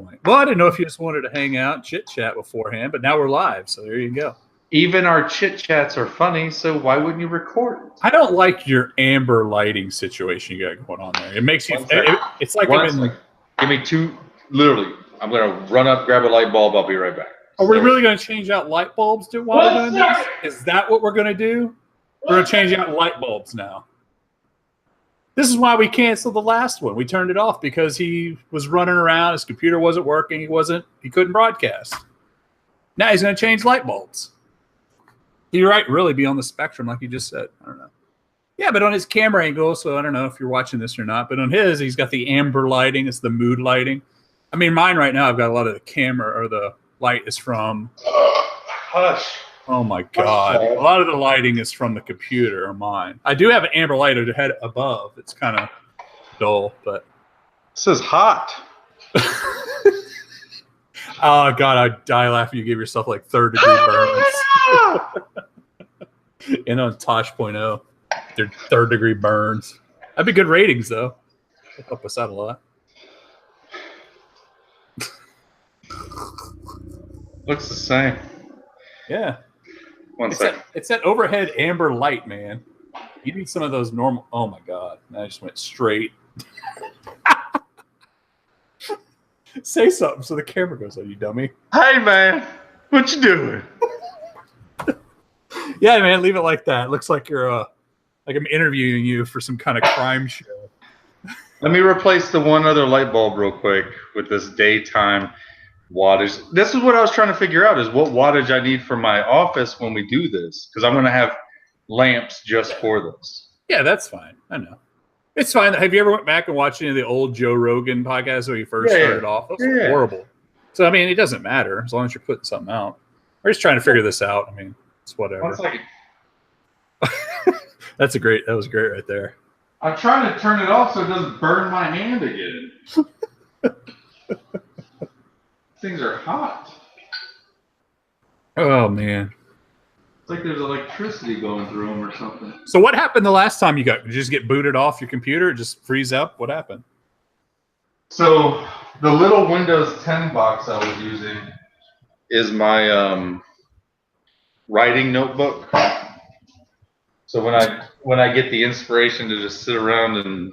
point. Well, I didn't know if you just wanted to hang out, chit chat beforehand, but now we're live, so there you go. Even our chit chats are funny, so why wouldn't you record it? I don't like your amber lighting situation you got going on there. It makes you. It's like give me two. Literally, I'm gonna run up, grab a light bulb. I'll be right back. Are we really going to change out light bulbs while we're doing this? Is that what we're going to do? We're going to change out light bulbs now. This is why we canceled the last one. We turned it off because he was running around. His computer wasn't working. He couldn't broadcast. Now he's going to change light bulbs. He might really be on the spectrum, like you just said. I don't know. Yeah, but on his camera angle, so I don't know if you're watching this or not, but on his, he's got the amber lighting. It's the mood lighting. I mean, mine right now, I've got a lot of the camera or the light is from. Hush. Oh my God. A lot of the lighting is from the computer or mine. I do have an amber light head above. It's kind of dull, but. This is hot. Oh God, I'd die laughing. You give yourself like third-degree burns. And on Tosh.0, they're third-degree burns. That'd be good ratings, though. It'd help us out a lot. Looks the same. Yeah. One second. It's that overhead amber light, man. You need some of those normal. Oh my God. I just went straight. Say something so the camera goes on, you dummy. Hey, man. What you doing? Yeah, man. Leave it like that. It looks like you're like I'm interviewing you for some kind of crime show. Let me replace the one other light bulb real quick with this daytime wattage. This is what I was trying to figure out is what wattage I need for my office when we do this, because I'm going to have lamps just for this. Yeah, that's fine. I know. It's fine. Have you ever went back and watched any of the old Joe Rogan podcasts when he first started off? Those were horrible. So, I mean, it doesn't matter as long as you're putting something out. We're just trying to figure this out. I mean, it's whatever. 1 second. That was great right there. I'm trying to turn it off so it doesn't burn my hand again. Things are hot. Oh, man. It's like there's electricity going through them or something. So what happened the last time you did you just get booted off your computer? Just freeze up? What happened? So the little Windows 10 box I was using is my writing notebook. So when I get the inspiration to just sit around and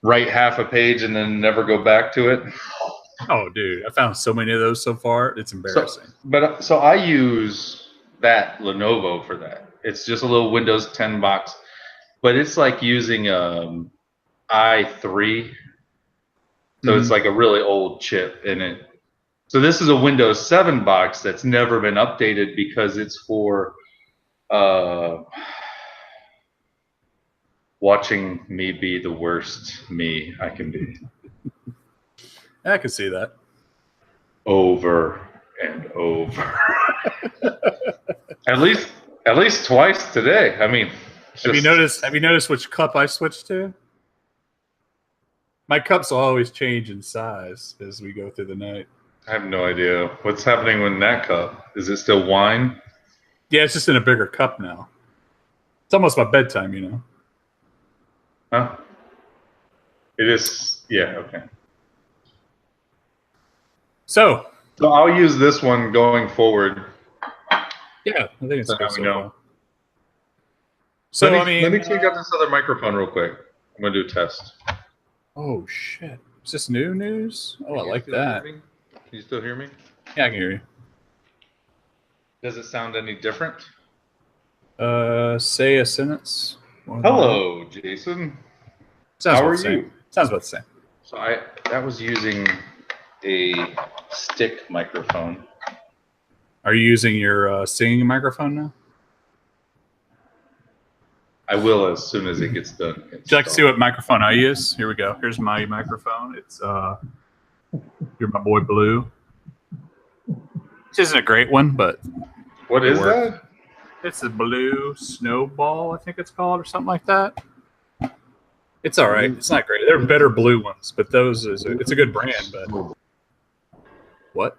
write half a page and then never go back to it. Oh, dude, I found so many of those so far. It's embarrassing. So I use that Lenovo for that. It's just a little Windows 10 box, but it's like using i3. So it's like a really old chip in it. So this is a Windows 7 box that's never been updated because it's for watching me be the worst me I can be. I can see that. Over and over. At least twice today. I mean, have you noticed which cup I switched to? My cups will always change in size as we go through the night. I have no idea what's happening with that cup. Is it still wine? Yeah, it's just in a bigger cup now. It's almost my bedtime, you know. Huh? It is. Yeah. Okay. So I'll use this one going forward. Yeah, I think it's good so far. So let me take out this other microphone real quick. I'm gonna do a test. Oh shit! Is this new news? Oh, I like that. Can you still hear me? Yeah, I can hear you. Does it sound any different? Say a sentence. Hello, Jason. How are you? Sounds about the same. So that was using a stick microphone. Are you using your singing microphone now? I will as soon as it gets done. Would you like to see what microphone I use? Here we go. Here's my microphone. It's you're my boy Blue. This isn't a great one, but what is that? It's a Blue Snowball, I think it's called, or something like that. It's all right. It's not great. There are better Blue ones, but it's a good brand. But what?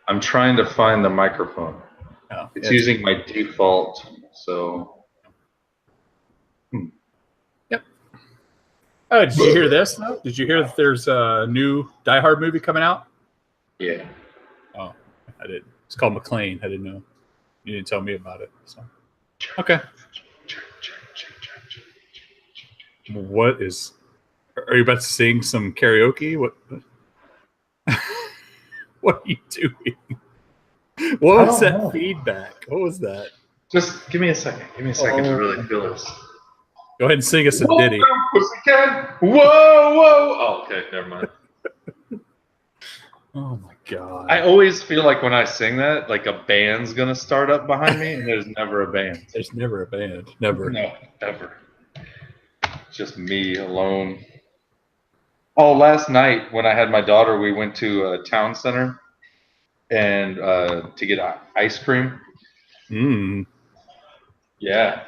I'm trying to find the microphone. Oh, it's using my default, so. Yep. Oh, did you hear this? Though? Did you hear that there's a new Die Hard movie coming out? Yeah. Oh, I didn't. It's called McClane. I didn't know. You didn't tell me about it. So, okay. What is? Are you about to sing some karaoke? What? What are you doing? What was that feedback? What was that? Just give me a second. Give me a second to really feel this. Go ahead and sing us a ditty. Pussycat. Whoa, whoa. Oh, okay, never mind. Oh my god! I always feel like when I sing that, like a band's gonna start up behind me, and there's never a band. There's never a band. Never. No, ever. Just me alone. Oh, last night when I had my daughter, we went to a town center and to get ice cream. Mm. Yeah.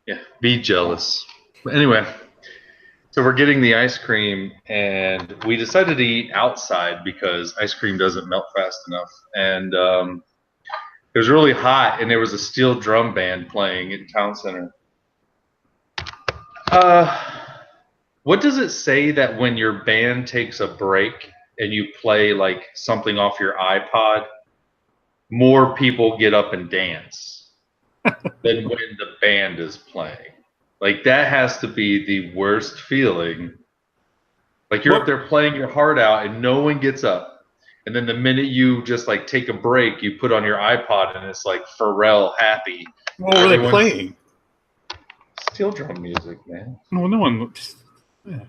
Yeah. Be jealous. But anyway, so we're getting the ice cream, and we decided to eat outside because ice cream doesn't melt fast enough. And it was really hot, and there was a steel drum band playing in town center. What does it say that when your band takes a break and you play like something off your iPod, more people get up and dance than when the band is playing? Like that has to be the worst feeling. Like you're up there playing your heart out and no one gets up. And then the minute you just like take a break, you put on your iPod and it's like Pharrell happy. What were they playing? Steel drum music, man. No, no one. Yeah.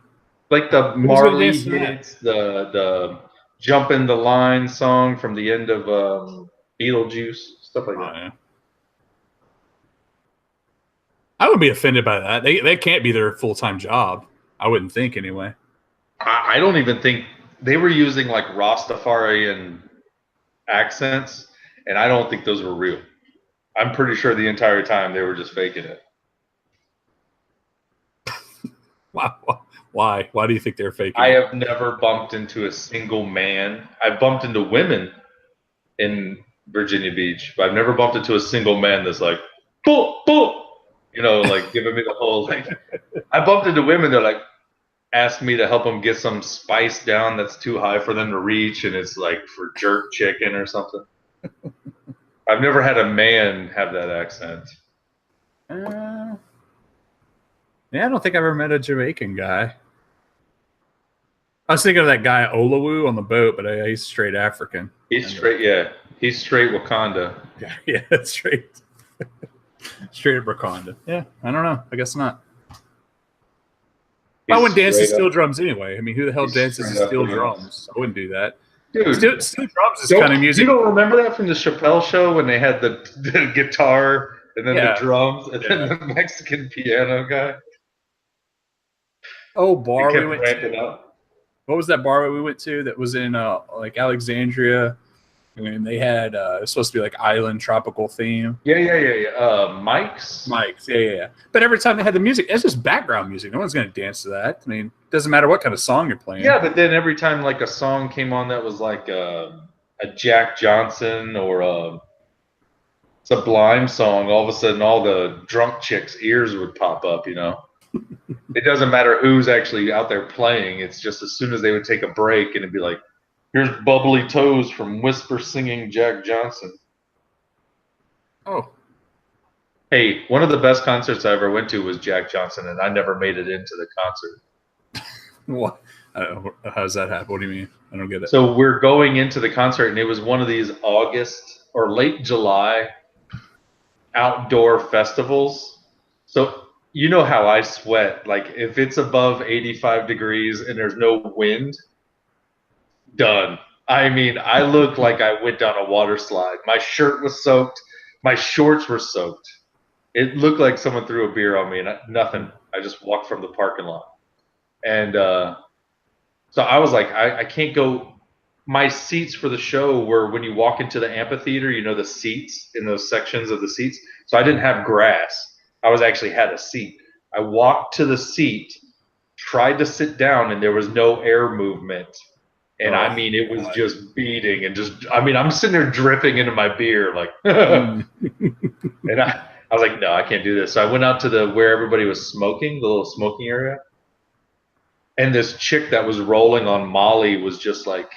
Like the Marley hits, the Jumpin' the Line song from the end of Beetlejuice, stuff like that. Yeah. I would be offended by that. That can't be their full-time job. I wouldn't think anyway. I don't even think they were using like Rastafarian accents, and I don't think those were real. I'm pretty sure the entire time they were just faking it. Why? Why do you think they're faking I it? have never bumped into a single man. I've bumped into women in Virginia Beach, but I've never bumped into a single man that's like, boop, boop, you know, like giving me the whole, like, I bumped into women that like asked me to help them get some spice down that's too high for them to reach, and it's like for jerk chicken or something. I've never had a man have that accent. Yeah, I don't think I've ever met a Jamaican guy. I was thinking of that guy Olawu on the boat, but he's straight African. He's straight, yeah. He's straight Wakanda. Yeah, straight up Wakanda. Yeah, I don't know. I guess not. I wouldn't dance to steel drums anyway. I mean, who the hell dances to steel drums? I wouldn't do that. Dude, steel drums is kind of music. You don't remember that from the Chappelle show when they had the guitar and then the drums and then the Mexican piano guy? Oh, bar we went to. What was that bar we went to that was in like Alexandria? And they had it was supposed to be like island tropical theme. Yeah. Mike's, yeah. But every time they had the music, it's just background music. No one's going to dance to that. I mean, it doesn't matter what kind of song you're playing. Yeah, but then every time like a song came on that was like a Jack Johnson or a Sublime song, all of a sudden all the drunk chicks' ears would pop up, you know? It doesn't matter who's actually out there playing. It's just as soon as they would take a break and it'd be like, here's Bubbly Toes from Whisper singing Jack Johnson. Oh. Hey, one of the best concerts I ever went to was Jack Johnson, and I never made it into the concert. What? How does that happen? What do you mean? I don't get it. So we're going into the concert, and it was one of these August or late July outdoor festivals. So you know how I sweat. Like if it's above 85 degrees and there's no wind, done. I mean, I looked like I went down a water slide. My shirt was soaked. My shorts were soaked. It looked like someone threw a beer on me, and nothing. I just walked from the parking lot. And so I was like, I can't go. My seats for the show were when you walk into the amphitheater, you know, the seats in those sections of the seats. So I didn't have grass. I actually had a seat. I walked to the seat, tried to sit down, and there was no air movement. And I mean, it was just beating and I'm sitting there dripping into my beer like, and I was like, no, I can't do this. So I went out to where everybody was smoking, the little smoking area. And this chick that was rolling on Molly was just like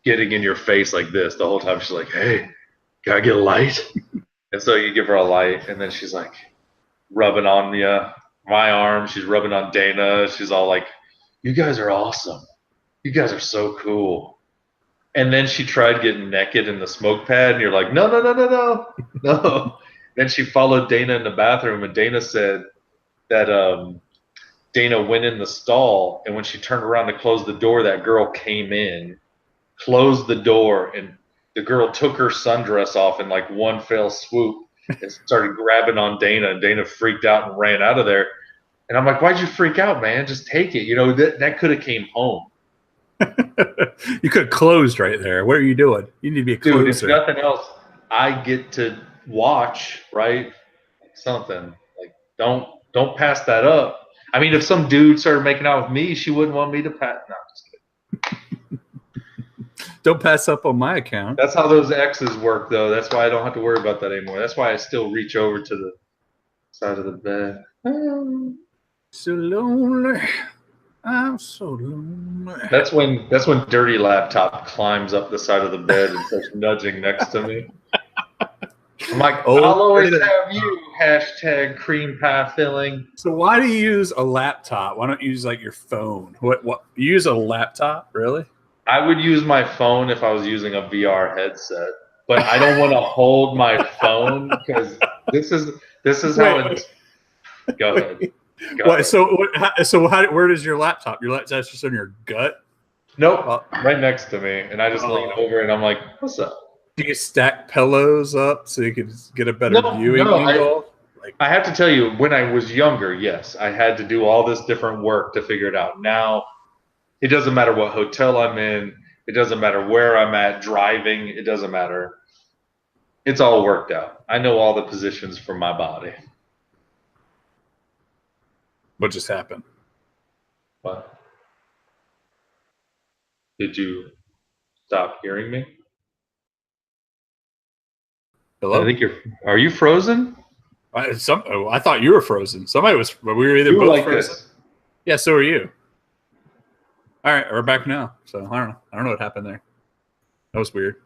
getting in your face like this the whole time. She's like, "Hey, can I get a light?" And so you give her a light, and then she's like rubbing on my arm. She's rubbing on Dana. She's all like, "You guys are awesome. You guys are so cool." And then she tried getting naked in the smoke pad, and you're like, "No, no, no, no, no, no." Then she followed Dana in the bathroom, and Dana said that Dana went in the stall, and when she turned around to close the door, that girl came in, closed the door, and the girl took her sundress off in like one fell swoop and started grabbing on Dana, and Dana freaked out and ran out of there. And I'm like, "Why'd you freak out, man? Just take it. You know, that could have came home." You could have closed right there. What are you doing? You need to be a closer. Dude, if nothing else, I get to watch, right? Something. Like, don't pass that up. I mean, if some dude started making out with me, she wouldn't want me to pass. No, just kidding. Don't pass up on my account. That's how those X's work, though. That's why I don't have to worry about that anymore. That's why I still reach over to the side of the bed. So lonely. I'm so lonely. That's when Dirty Laptop climbs up the side of the bed and starts nudging next to me. I'm like, "I'll always have you, hashtag cream pie filling." So why do you use a laptop? Why don't you use like your phone? What you use a laptop, really? I would use my phone if I was using a VR headset, but I don't want to hold my phone because this is how it's. Go ahead. What? So where does your laptop? Your laptop's just in your gut? Nope, right next to me, and I just lean over and I'm like, "What's up?" Do you stack pillows up so you can get a better viewing angle? I have to tell you, when I was younger, yes, I had to do all this different work to figure it out. Now, it doesn't matter what hotel I'm in. It doesn't matter where I'm at, driving. It doesn't matter. It's all worked out. I know all the positions for my body. What just happened? What? Did you stop hearing me? Hello? I think are you frozen? I thought you were frozen. We were either You were both like frozen. this. Yeah, so are you. All right, we're back now. So I don't know what happened there. That was weird.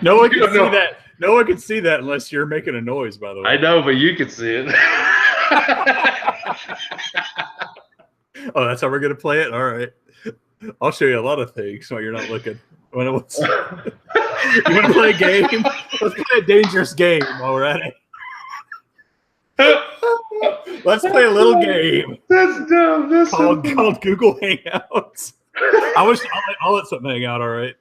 No one can see that. No one can see that unless you're making a noise, by the way. I know, but you can see it. Oh, that's how we're gonna play it? All right. I'll show you a lot of things while you're not looking. You want to play a game? Let's play a dangerous game while we're at it. Let's play a little game. That's dumb. That's called Google Hangouts. I'll let something hang out. All right.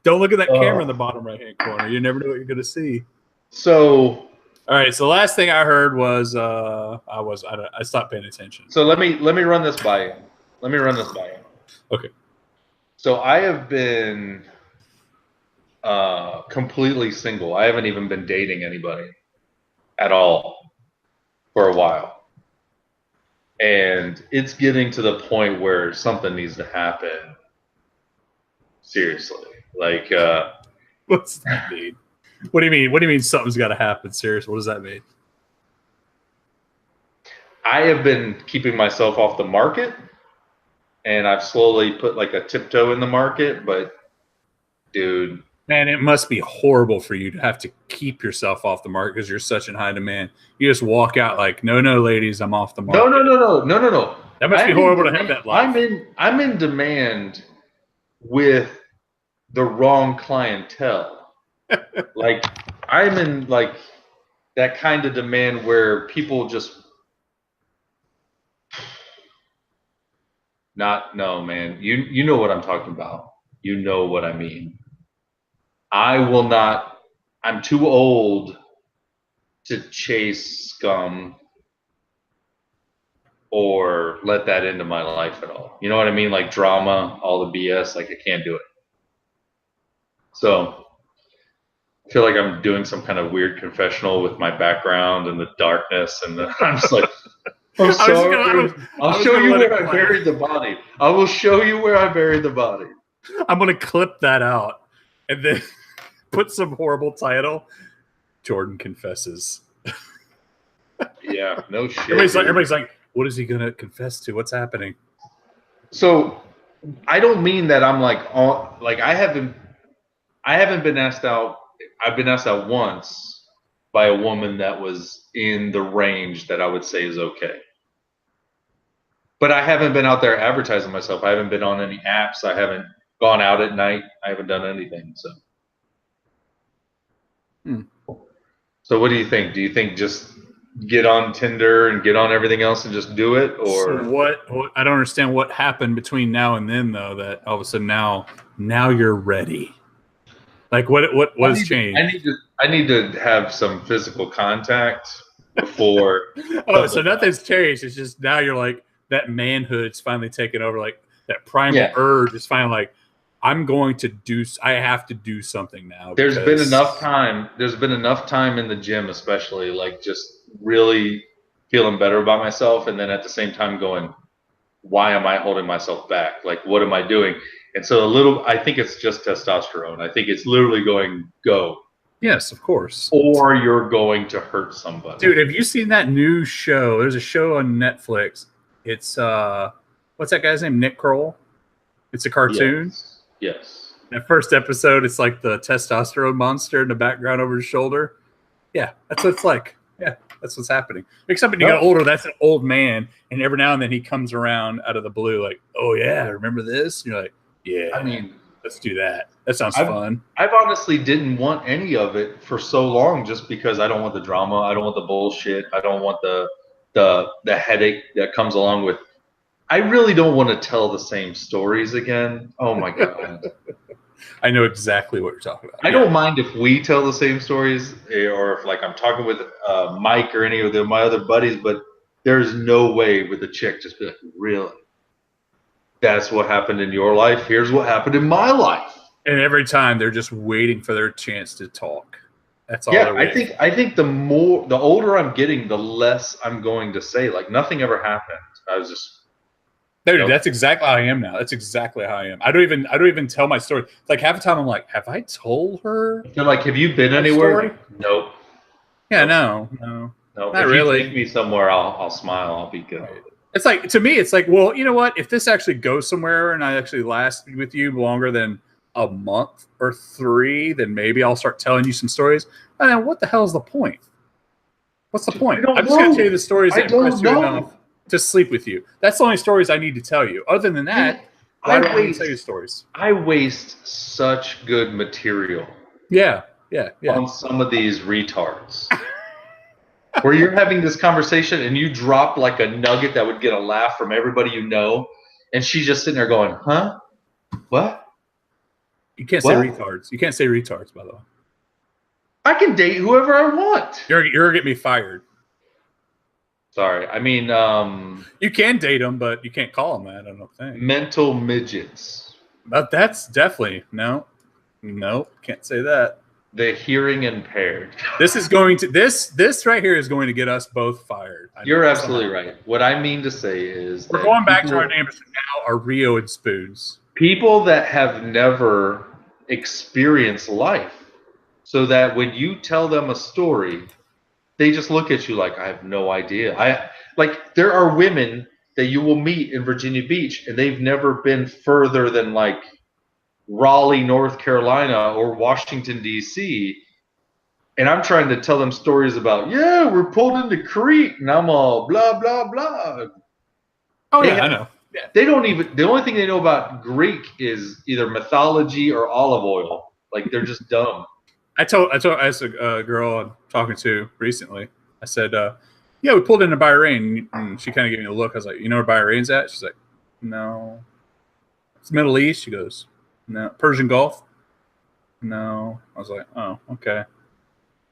Don't look at that camera in the bottom right hand corner. You never know what you're going to see. So, all right. So the last thing I heard was I stopped paying attention. So let me run this by you. Okay. So I have been completely single. I haven't even been dating anybody at all for a while. And it's getting to the point where something needs to happen. Seriously. Like, what's that mean? What do you mean? What do you mean something's got to happen? Seriously, what does that mean? I have been keeping myself off the market, and I've slowly put like a tiptoe in the market, but dude. Man, it must be horrible for you to have to keep yourself off the market because you're such in high demand. You just walk out like, no, ladies, I'm off the market. No. That must be horrible to have that life. I'm in demand with the wrong clientele. Like, I'm in like that kind of demand where people just no, man. You know what I'm talking about. You know what I mean. I will not. I'm too old to chase scum or let that into my life at all. You know what I mean? Like drama, all the BS. Like I can't do it. So I feel like I'm doing some kind of weird confessional with my background and the darkness, and I'm just like, I'm sorry. I'll show you where I buried the body. I will show you where I buried the body. I'm gonna clip that out and then put some horrible title. Jordan confesses. Yeah, no shit. Everybody's like, what is he gonna confess to? What's happening? So I don't mean that I'm like all like I haven't been asked out. I've been asked out once by a woman that was in the range that I would say is okay. But I haven't been out there advertising myself. I haven't been on any apps. I haven't gone out at night. I haven't done anything. So what do you think? Do you think just get on Tinder and get on everything else and just do it, or So what I don't understand what happened between now and then though, that all of a sudden now you're ready. Like what has changed? I need to have some physical contact before. Oh, so nothing's changed. It's just now you're like that manhood's finally taken over. Like that primal urge is finally like, I have to do something now. There's been enough time. There's been enough time in the gym, especially like just really feeling better about myself, and then at the same time going, why am I holding myself back? Like, what am I doing? And so I think it's just testosterone. I think it's literally going, go. Yes, of course. Or you're going to hurt somebody. Dude, have you seen that new show? There's a show on Netflix. It's what's that guy's name? Nick Kroll. It's a cartoon. Yes. That first episode, it's like the testosterone monster in the background over his shoulder. Yeah, that's what it's like. Yeah, that's what's happening. Except when you get older, that's an old man, and every now and then he comes around out of the blue, like, "Oh yeah, remember this?" And you're like, "Yeah, I mean, let's do that. That sounds fun." I've honestly didn't want any of it for so long, just because I don't want the drama, I don't want the bullshit, I don't want the headache that comes along with. I really don't want to tell the same stories again. Oh my god. I know exactly what you're talking about. I don't mind if we tell the same stories, or if like I'm talking with Mike or any of my other buddies, but there's no way with a chick just be like, really? That's what happened in your life? Here's what happened in my life. And every time they're just waiting for their chance to talk. That's all. Yeah, I think the older I'm getting, the less I'm going to say. Like nothing ever happened. I was just. Dude, that's exactly how I am now. That's exactly how I am. I don't even tell my story. Like half the time I'm like, have I told her? They're like, have you been anywhere? Nope. Yeah, no. Not really. You take me somewhere, I'll smile. I'll be good. Right. It's like, to me, it's like, well, you know what? If this actually goes somewhere and I actually last with you longer than a month or 3, then maybe I'll start telling you some stories. And then what the hell is the point? What's the point? I'm just going to tell you the stories that impress you enough to sleep with you. That's the only stories I need to tell you. Other than that, I don't want to tell you stories. I waste such good material. Yeah. On some of these retards. Where you're having this conversation and you drop like a nugget that would get a laugh from everybody you know, and she's just sitting there going, huh? What? You can't say retards. You can't say retards, by the way. I can date whoever I want. You're going to get me fired. Sorry. I mean, you can date them, but you can't call them that, I don't think. Mental midgets. But that's definitely, no, can't say that. The hearing impaired. This is going to, this right here is going to get us both fired. You're absolutely right. What I mean to say is we're going back to our neighbors now are Rio and Spoons. People that have never experienced life. So that when you tell them a story, they just look at you like, I have no idea. There are women that you will meet in Virginia Beach, and they've never been further than like Raleigh, North Carolina, or Washington, D.C. And I'm trying to tell them stories about, we're pulled into Crete, and I'm all blah, blah, blah. Oh, yeah, I know. Yeah. They don't even, the only thing they know about Greek is either mythology or olive oil. Like, they're just dumb. I asked a girl I'm talking to recently, I said, we pulled into Bahrain, and she kind of gave me a look. I was like, you know where Bahrain's at? She's like, no. It's Middle East. She goes, no. Persian Gulf? No. I was like, oh, okay.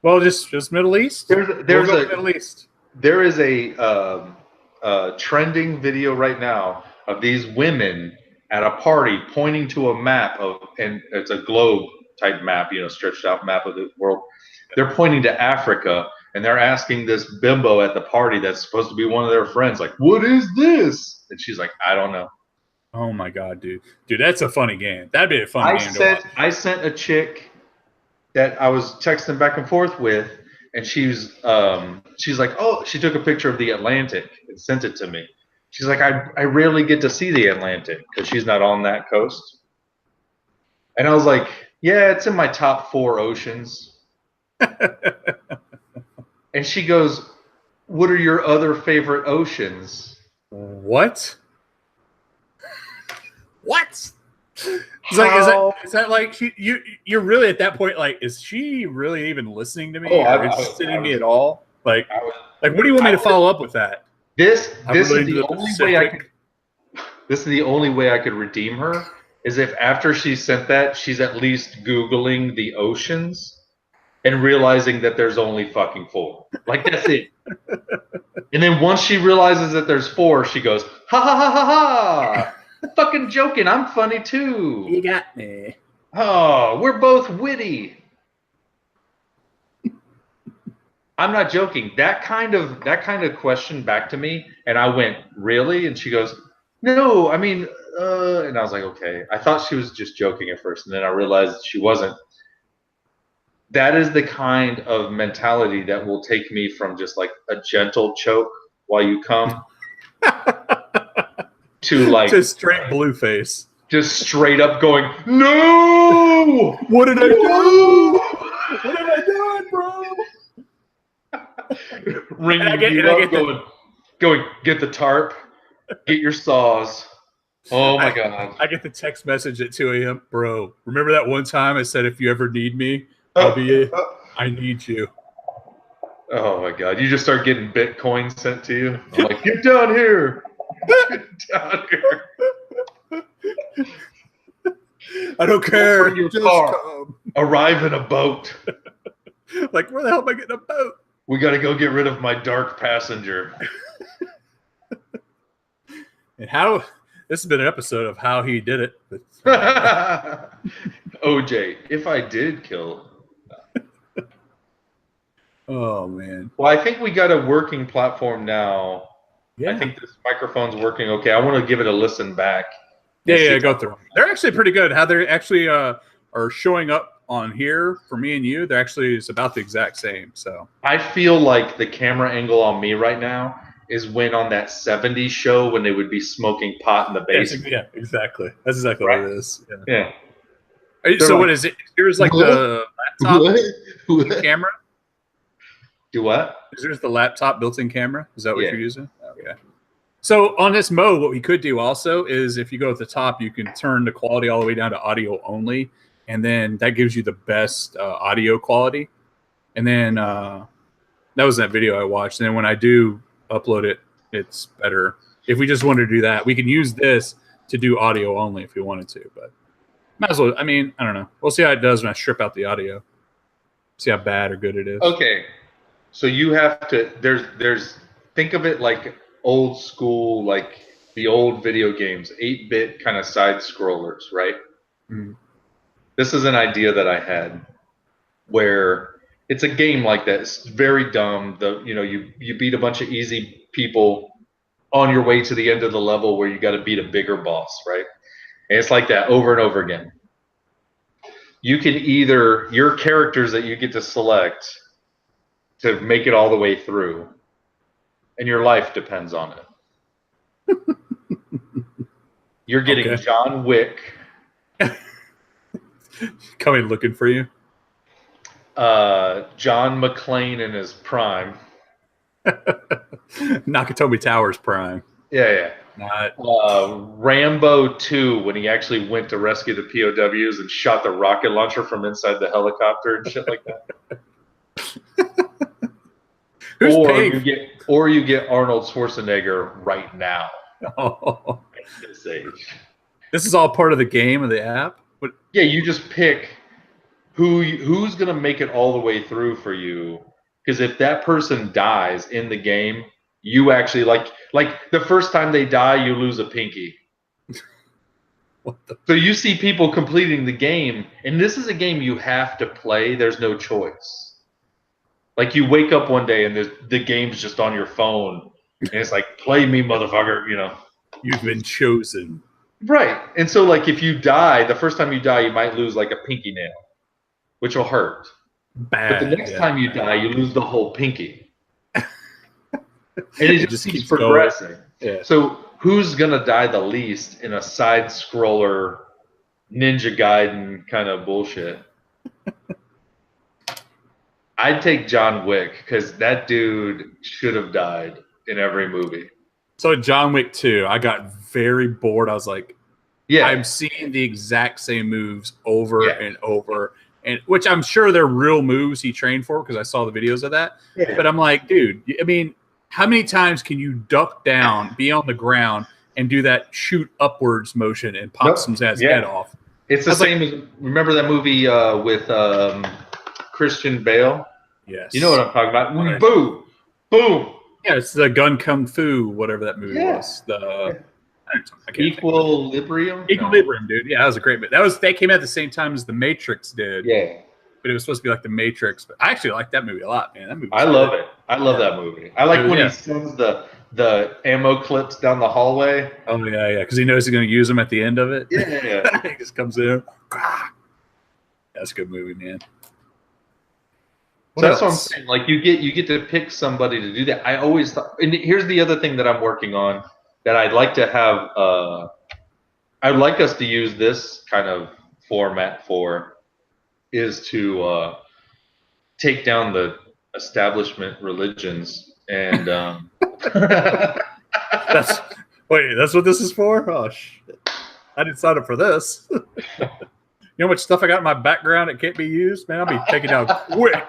Well, just Middle East? There's a Middle East. There is a trending video right now of these women at a party pointing to a map and it's a globe type map, stretched out map of the world. They're pointing to Africa, and they're asking this bimbo at the party that's supposed to be one of their friends, like, what is this? And she's like, I don't know. Oh my God, dude. Dude, that's a funny game. That'd be a fun game to watch. I sent a chick that I was texting back and forth with, and she's like, oh, she took a picture of the Atlantic and sent it to me. She's like, I rarely get to see the Atlantic because she's not on that coast. And I was like, yeah, it's in my top 4 oceans. And she goes, what are your other favorite oceans? What? What? It's like, is that like you're really at that point? Like, is she really even listening to me or interested in me at all? Like, what do you want me to follow up with that? This is the only way I could redeem her is if after she sent that, she's at least Googling the oceans and realizing that there's only fucking 4. Like, that's it. And then once she realizes that there's 4, she goes, ha ha ha ha ha. Fucking joking. I'm funny too. You got me. Oh, we're both witty. I'm not joking. That kind of question back to me, and I went, really? And she goes, no, I mean, and I was like, okay. I thought she was just joking at first, and then I realized she wasn't. That is the kind of mentality that will take me from just like a gentle choke while you come to like just straight blue face. Just straight up going, no! What did I do? What have I done, bro? Ringing you up, going, get the tarp, get your saws. Oh my God. I get the text message at 2 a.m. Bro, remember that one time I said, if you ever need me, I'll be I need you. Oh my God. You just start getting Bitcoin sent to you. I'm like, get down here. Get down here. I don't care. Your car. Arrive in a boat. Like, where the hell am I getting a boat? We got to go get rid of my dark passenger. And how this has been an episode of how he did it. OJ, if I did kill. Oh man. Well, I think we got a working platform now. Yeah. I think this microphone's working okay. I want to give it a listen back. Yeah, go through. They're actually pretty good. How they actually are showing up on here for me and you. They're actually it's about the exact same. So I feel like the camera angle on me right now is when on that 70s show when they would be smoking pot in the basement. Yeah, exactly. That's exactly what it is. Yeah. So what is it? Here's like the laptop camera. Do what? Is there's the laptop built-in camera? Is that what you're using? Okay. So on this mode, what we could do also is if you go at the top, you can turn the quality all the way down to audio only, and then that gives you the best audio quality. And then that was that video I watched. And then when I do upload it, it's better. If we just wanted to do that, we can use this to do audio only if we wanted to. But might as well. I mean, I don't know. We'll see how it does when I strip out the audio. See how bad or good it is. Okay. So you have to, there's, think of it like old school, like the old video games, 8-bit kind of side scrollers, right? Mm-hmm. This is an idea that I had where it's a game like that. It's very dumb. You beat a bunch of easy people on your way to the end of the level where you got to beat a bigger boss, right? And it's like that over and over again. You can either, your characters that you get to select to make it all the way through, and your life depends on it. You're getting John Wick. Coming looking for you. John McClane in his prime. Nakatomi Towers prime. Yeah. Rambo 2 when he actually went to rescue the POWs and shot the rocket launcher from inside the helicopter and shit like that. Or you get Arnold Schwarzenegger right now. Oh. At this age. This is all part of the game of the app? Yeah, you just pick who's going to make it all the way through for you. Because if that person dies in the game, you actually, like the first time they die, you lose a pinky. So you see people completing the game, and this is a game you have to play. There's no choice. Like you wake up one day and the game's just on your phone, and it's like, play me, motherfucker, You've been chosen. Right. And so like if you die, the first time you die, you might lose like a pinky nail, which will hurt. Bad. But the next time you die, you lose the whole pinky. And it just keeps progressing. Going. Yeah. So who's gonna die the least in a side scroller Ninja Gaiden kind of bullshit? I'd take John Wick because that dude should have died in every movie. So John Wick 2, I got very bored. I was like, yeah, I'm seeing the exact same moves over and over, and which I'm sure they're real moves he trained for because I saw the videos of that. Yeah. But I'm like, dude, I mean, how many times can you duck down, be on the ground, and do that shoot upwards motion and pop some guy's head off? It's the same as, remember that movie with Christian Bale? Yes. You know what I'm talking about? Right. Boom! Boom! Yeah, it's the Gun Kung Fu, whatever that movie was. The Equilibrium? Equilibrium, dude. Yeah, that was a great movie. They came out at the same time as The Matrix did. Yeah. But it was supposed to be like The Matrix. But I actually like that movie a lot, man. That movie. I love it. I love that movie. I like when he sends the ammo clips down the hallway. Oh yeah, because he knows he's going to use them at the end of it. Yeah. He just comes in. That's a good movie, man. So that's what I'm saying. Like you get to pick somebody to do that. I always thought, and here's the other thing that I'm working on that I'd like to have. I'd like us to use this kind of format for is to take down the establishment religions and. That's what this is for? Oh shit! I didn't sign up for this. You know how much stuff I got in my background that can't be used, man. I'll be taking down quick.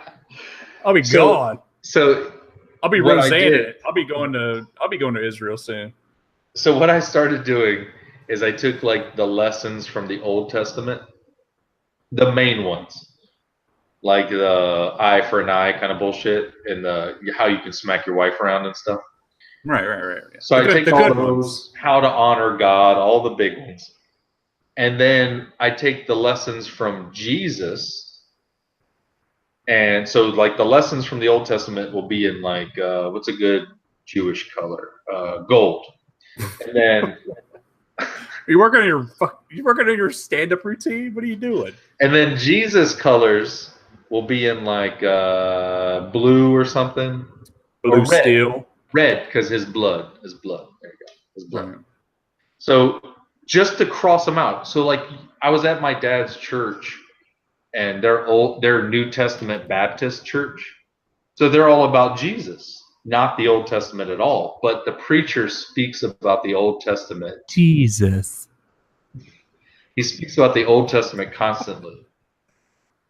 I'll be gone. So I'll be Roseanne it. I'll be going to Israel soon. So what I started doing is I took like the lessons from the Old Testament, the main ones, like the eye for an eye kind of bullshit, and how you can smack your wife around and stuff. Right. So I take all those, how to honor God, all the big ones, and then I take the lessons from Jesus. And so, like, the lessons from the Old Testament will be in, like, what's a good Jewish color? Gold. And then... You working on your stand-up routine? What are you doing? And then Jesus colors will be in, like, blue or something. Blue or red. steel. Red, because his blood. There you go. His blood. Right. So, just to cross them out. So, like, I was at my dad's church... And they're New Testament Baptist church. So they're all about Jesus, not the Old Testament at all. But the preacher speaks about the Old Testament. Jesus. He speaks about the Old Testament constantly.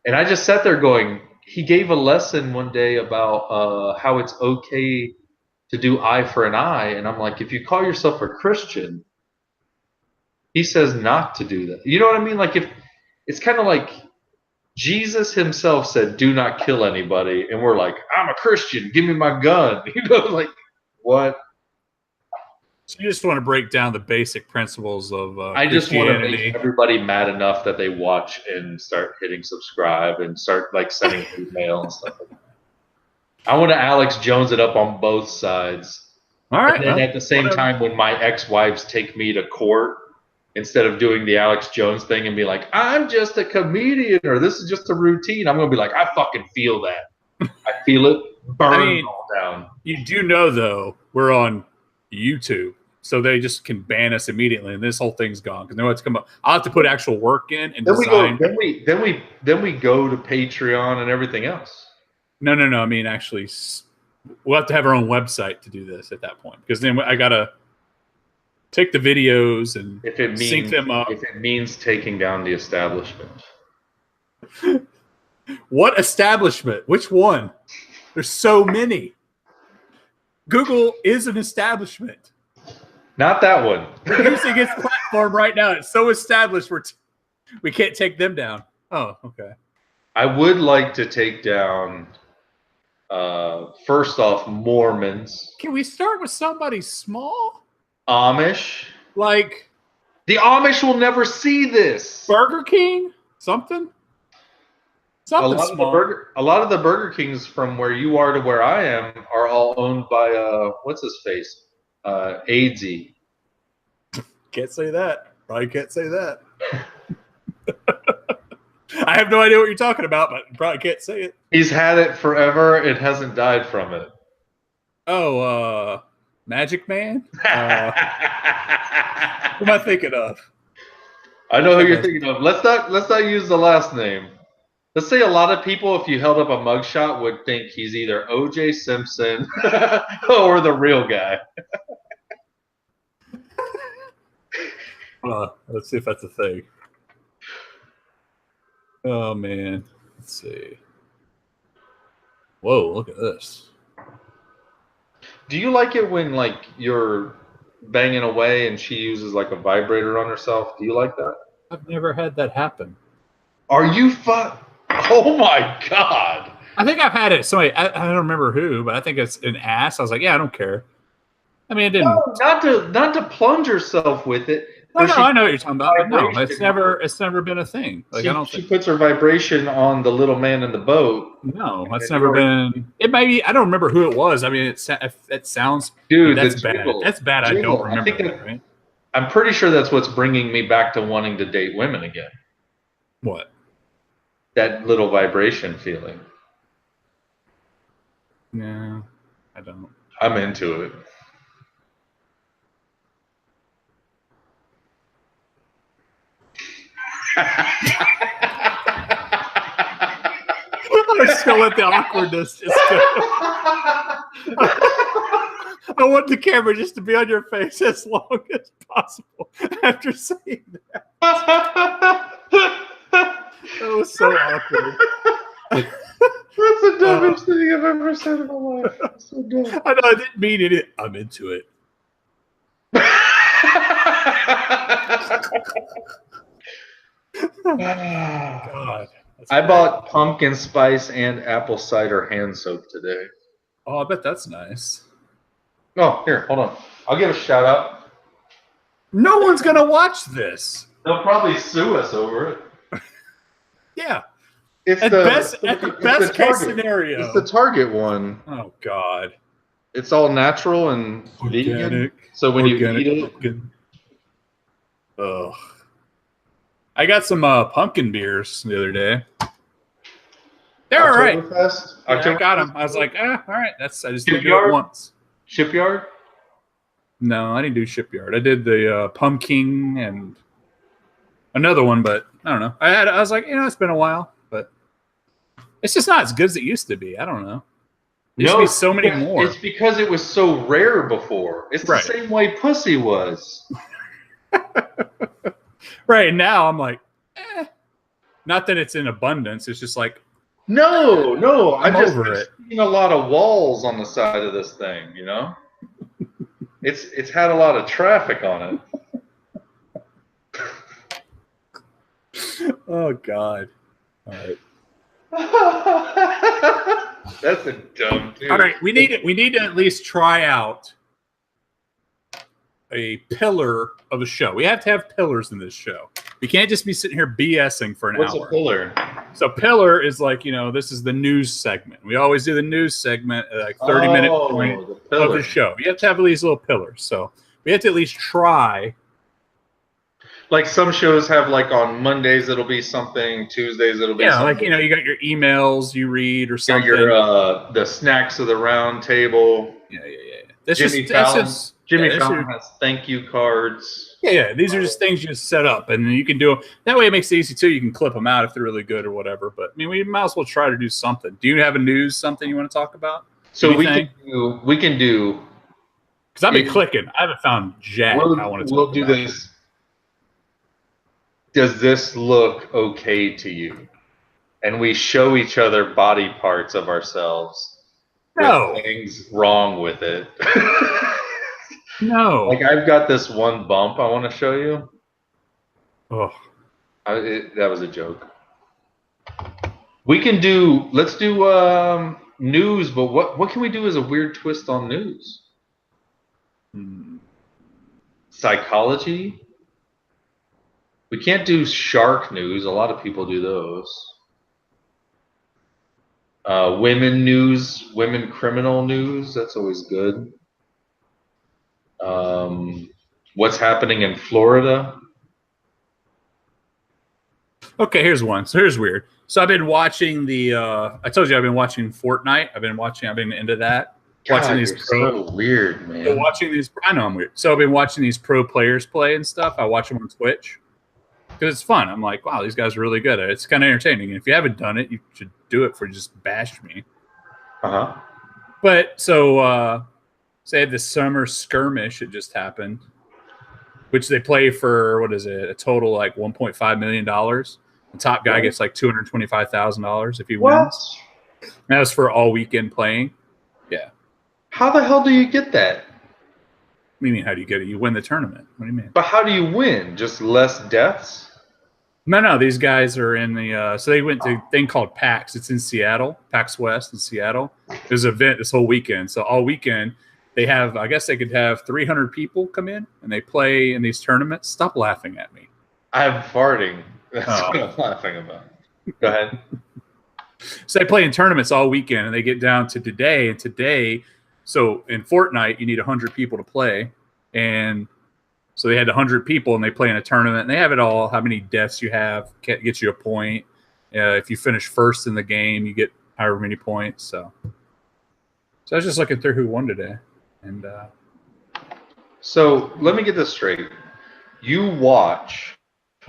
And I just sat there going, he gave a lesson one day about how it's okay to do eye for an eye. And I'm like, if you call yourself a Christian, he says not to do that. You know what I mean? Like, if it's kind of like, Jesus himself said, do not kill anybody. And we're like, I'm a Christian. Give me my gun. You know, like, what? So you just want to break down the basic principles of I just want to make everybody mad enough that they watch and start hitting subscribe and start, like, sending email and stuff like that. I want to Alex Jones it up on both sides. All right. And then at the same time, when my ex-wives take me to court, instead of doing the Alex Jones thing and be like, I'm just a comedian or this is just a routine, I'm going to be like, I fucking feel that. I feel it burn all down. You do know, though, we're on YouTube, so they just can ban us immediately, and this whole thing's gone because they know what's come up. I'll have to put actual work in and design. Then we go to Patreon and everything else. No. I mean, actually, we'll have to have our own website to do this at that point because then I got to take the videos and sync them up. If it means taking down the establishment. What establishment? Which one? There's so many. Google is an establishment. Not that one. We're using its platform right now. It's so established we can't take them down. Oh, okay. I would like to take down, first off, Mormons. Can we start with somebody small? Amish. Like, the Amish will never see this. Burger King? Something small. A lot of the Burger Kings from where you are to where I am are all owned by, what's his face? AIDSy. Can't say that. Probably can't say that. I have no idea what you're talking about, but you probably can't say it. He's had it forever. It hasn't died from it. Oh, Magic Man? Who am I thinking of? I know who you're thinking of. Let's not use the last name. Let's say a lot of people, if you held up a mugshot, would think he's either O.J. Simpson or the real guy. Let's see if that's a thing. Oh, man. Let's see. Whoa, look at this. Do you like it when, like, you're banging away and she uses, like, a vibrator on herself? Do you like that? I've never had that happen. Are you Oh, my God. I think I've had it. Somebody, I don't remember who, but I think it's an ass. I was like, yeah, I don't care. I mean, it didn't. No, not to plunge herself with it. No, I know what you're talking about. No, it's never been a thing. Like she puts her vibration on the little man in the boat. No, that's never been. It may be. I don't remember who it was. I mean, it sounds. Dude, that's bad. That's bad. I don't remember that. Right? I'm pretty sure that's what's bringing me back to wanting to date women again. What? That little vibration feeling. No, I don't. I'm into it. I'm still at the awkwardness. I want the camera just to be on your face as long as possible after saying that. That was so awkward. That's the dumbest thing I've ever said in my life. So dumb. I know I didn't mean it. I'm into it. God. I bought pumpkin spice and apple cider hand soap today. Oh, I bet that's nice. Oh, here, hold on. I'll give a shout out. No one's going to watch this. They'll probably sue us over it. Yeah. It's at the best case scenario. It's the Target one. Oh, God. It's all natural and organic, vegan. So when you eat it. Ugh. I got some pumpkin beers the other day. They're all right. Yeah, I got them. I was like, all right. I just didn't do it once. Shipyard? No, I didn't do Shipyard. I did the pumpkin and another one, but I don't know. I was like, it's been a while, but it's just not as good as it used to be. I don't know. There used to be so many more. It's because it was so rare before. It's the same way pussy was. Right now, I'm like, not that it's in abundance. It's just like, no. I'm over it. Seen a lot of walls on the side of this thing. It's had a lot of traffic on it. Oh God! All right. That's a dumb dude. All right, we need to at least try out a pillar of a show. We have to have pillars in this show. We can't just be sitting here BSing for an hour. What's a pillar? So pillar is like, this is the news segment. We always do the news segment at like 30-minute point of the show. You have to have these little pillars. So we have to at least try. Like some shows have, like on Mondays it'll be something, Tuesdays it'll be something. Like you got your emails you read or something. Your the snacks of the round table. Yeah. Jimmy Fallon has thank you cards. Yeah. These are just things you just set up, and you can do them. That way it makes it easy too. You can clip them out if they're really good or whatever. But I mean, we might as well try to do something. Do you have something you want to talk about? So we can do. Because I've been clicking. I haven't found jack. I want to talk about. We'll do this. Does this look okay to you? And we show each other body parts of ourselves. No. With things wrong with it. No. Like I've got this one bump I want to show you. Oh. That was a joke. Let's do news, but what can we do as a weird twist on news? Psychology? We can't do shark news. A lot of people do those. Women news, women criminal news. That's always good. What's happening in Florida? Okay, here's one. So here's weird. So I've been watching the. I told you I've been watching Fortnite. I've been into that. Watching God, these you're pro. so weird, man. So watching these. I know I'm weird. So I've been watching these pro players play and stuff. I watch them on Twitch because it's fun. I'm like, wow, these guys are really good at it. It's kind of entertaining. And if you haven't done it, you should do it for just bash me. But so say this summer skirmish. It just happened, which they play for what is it? A total like $1.5 million. The top guy gets like $225,000 if he wins. That was for all weekend playing. Yeah. How the hell do you get that? What do you mean? How do you get it? You win the tournament. What do you mean? But how do you win? Just less deaths? No. These guys are in the. So they went to a thing called PAX. It's in Seattle, PAX West in Seattle. There's an event this whole weekend. So all weekend they have. I guess they could have 300 people come in and they play in these tournaments. Stop laughing at me. I'm farting. That's what I'm laughing about. Go ahead. So they play in tournaments all weekend, and they get down to today. And today, so in Fortnite, you need 100 people to play, and so they had 100 people, and they play in a tournament. And they have it all. How many deaths you have gets you a point. If you finish first in the game, you get however many points. So I was just looking through who won today, and so let me get this straight. You watch.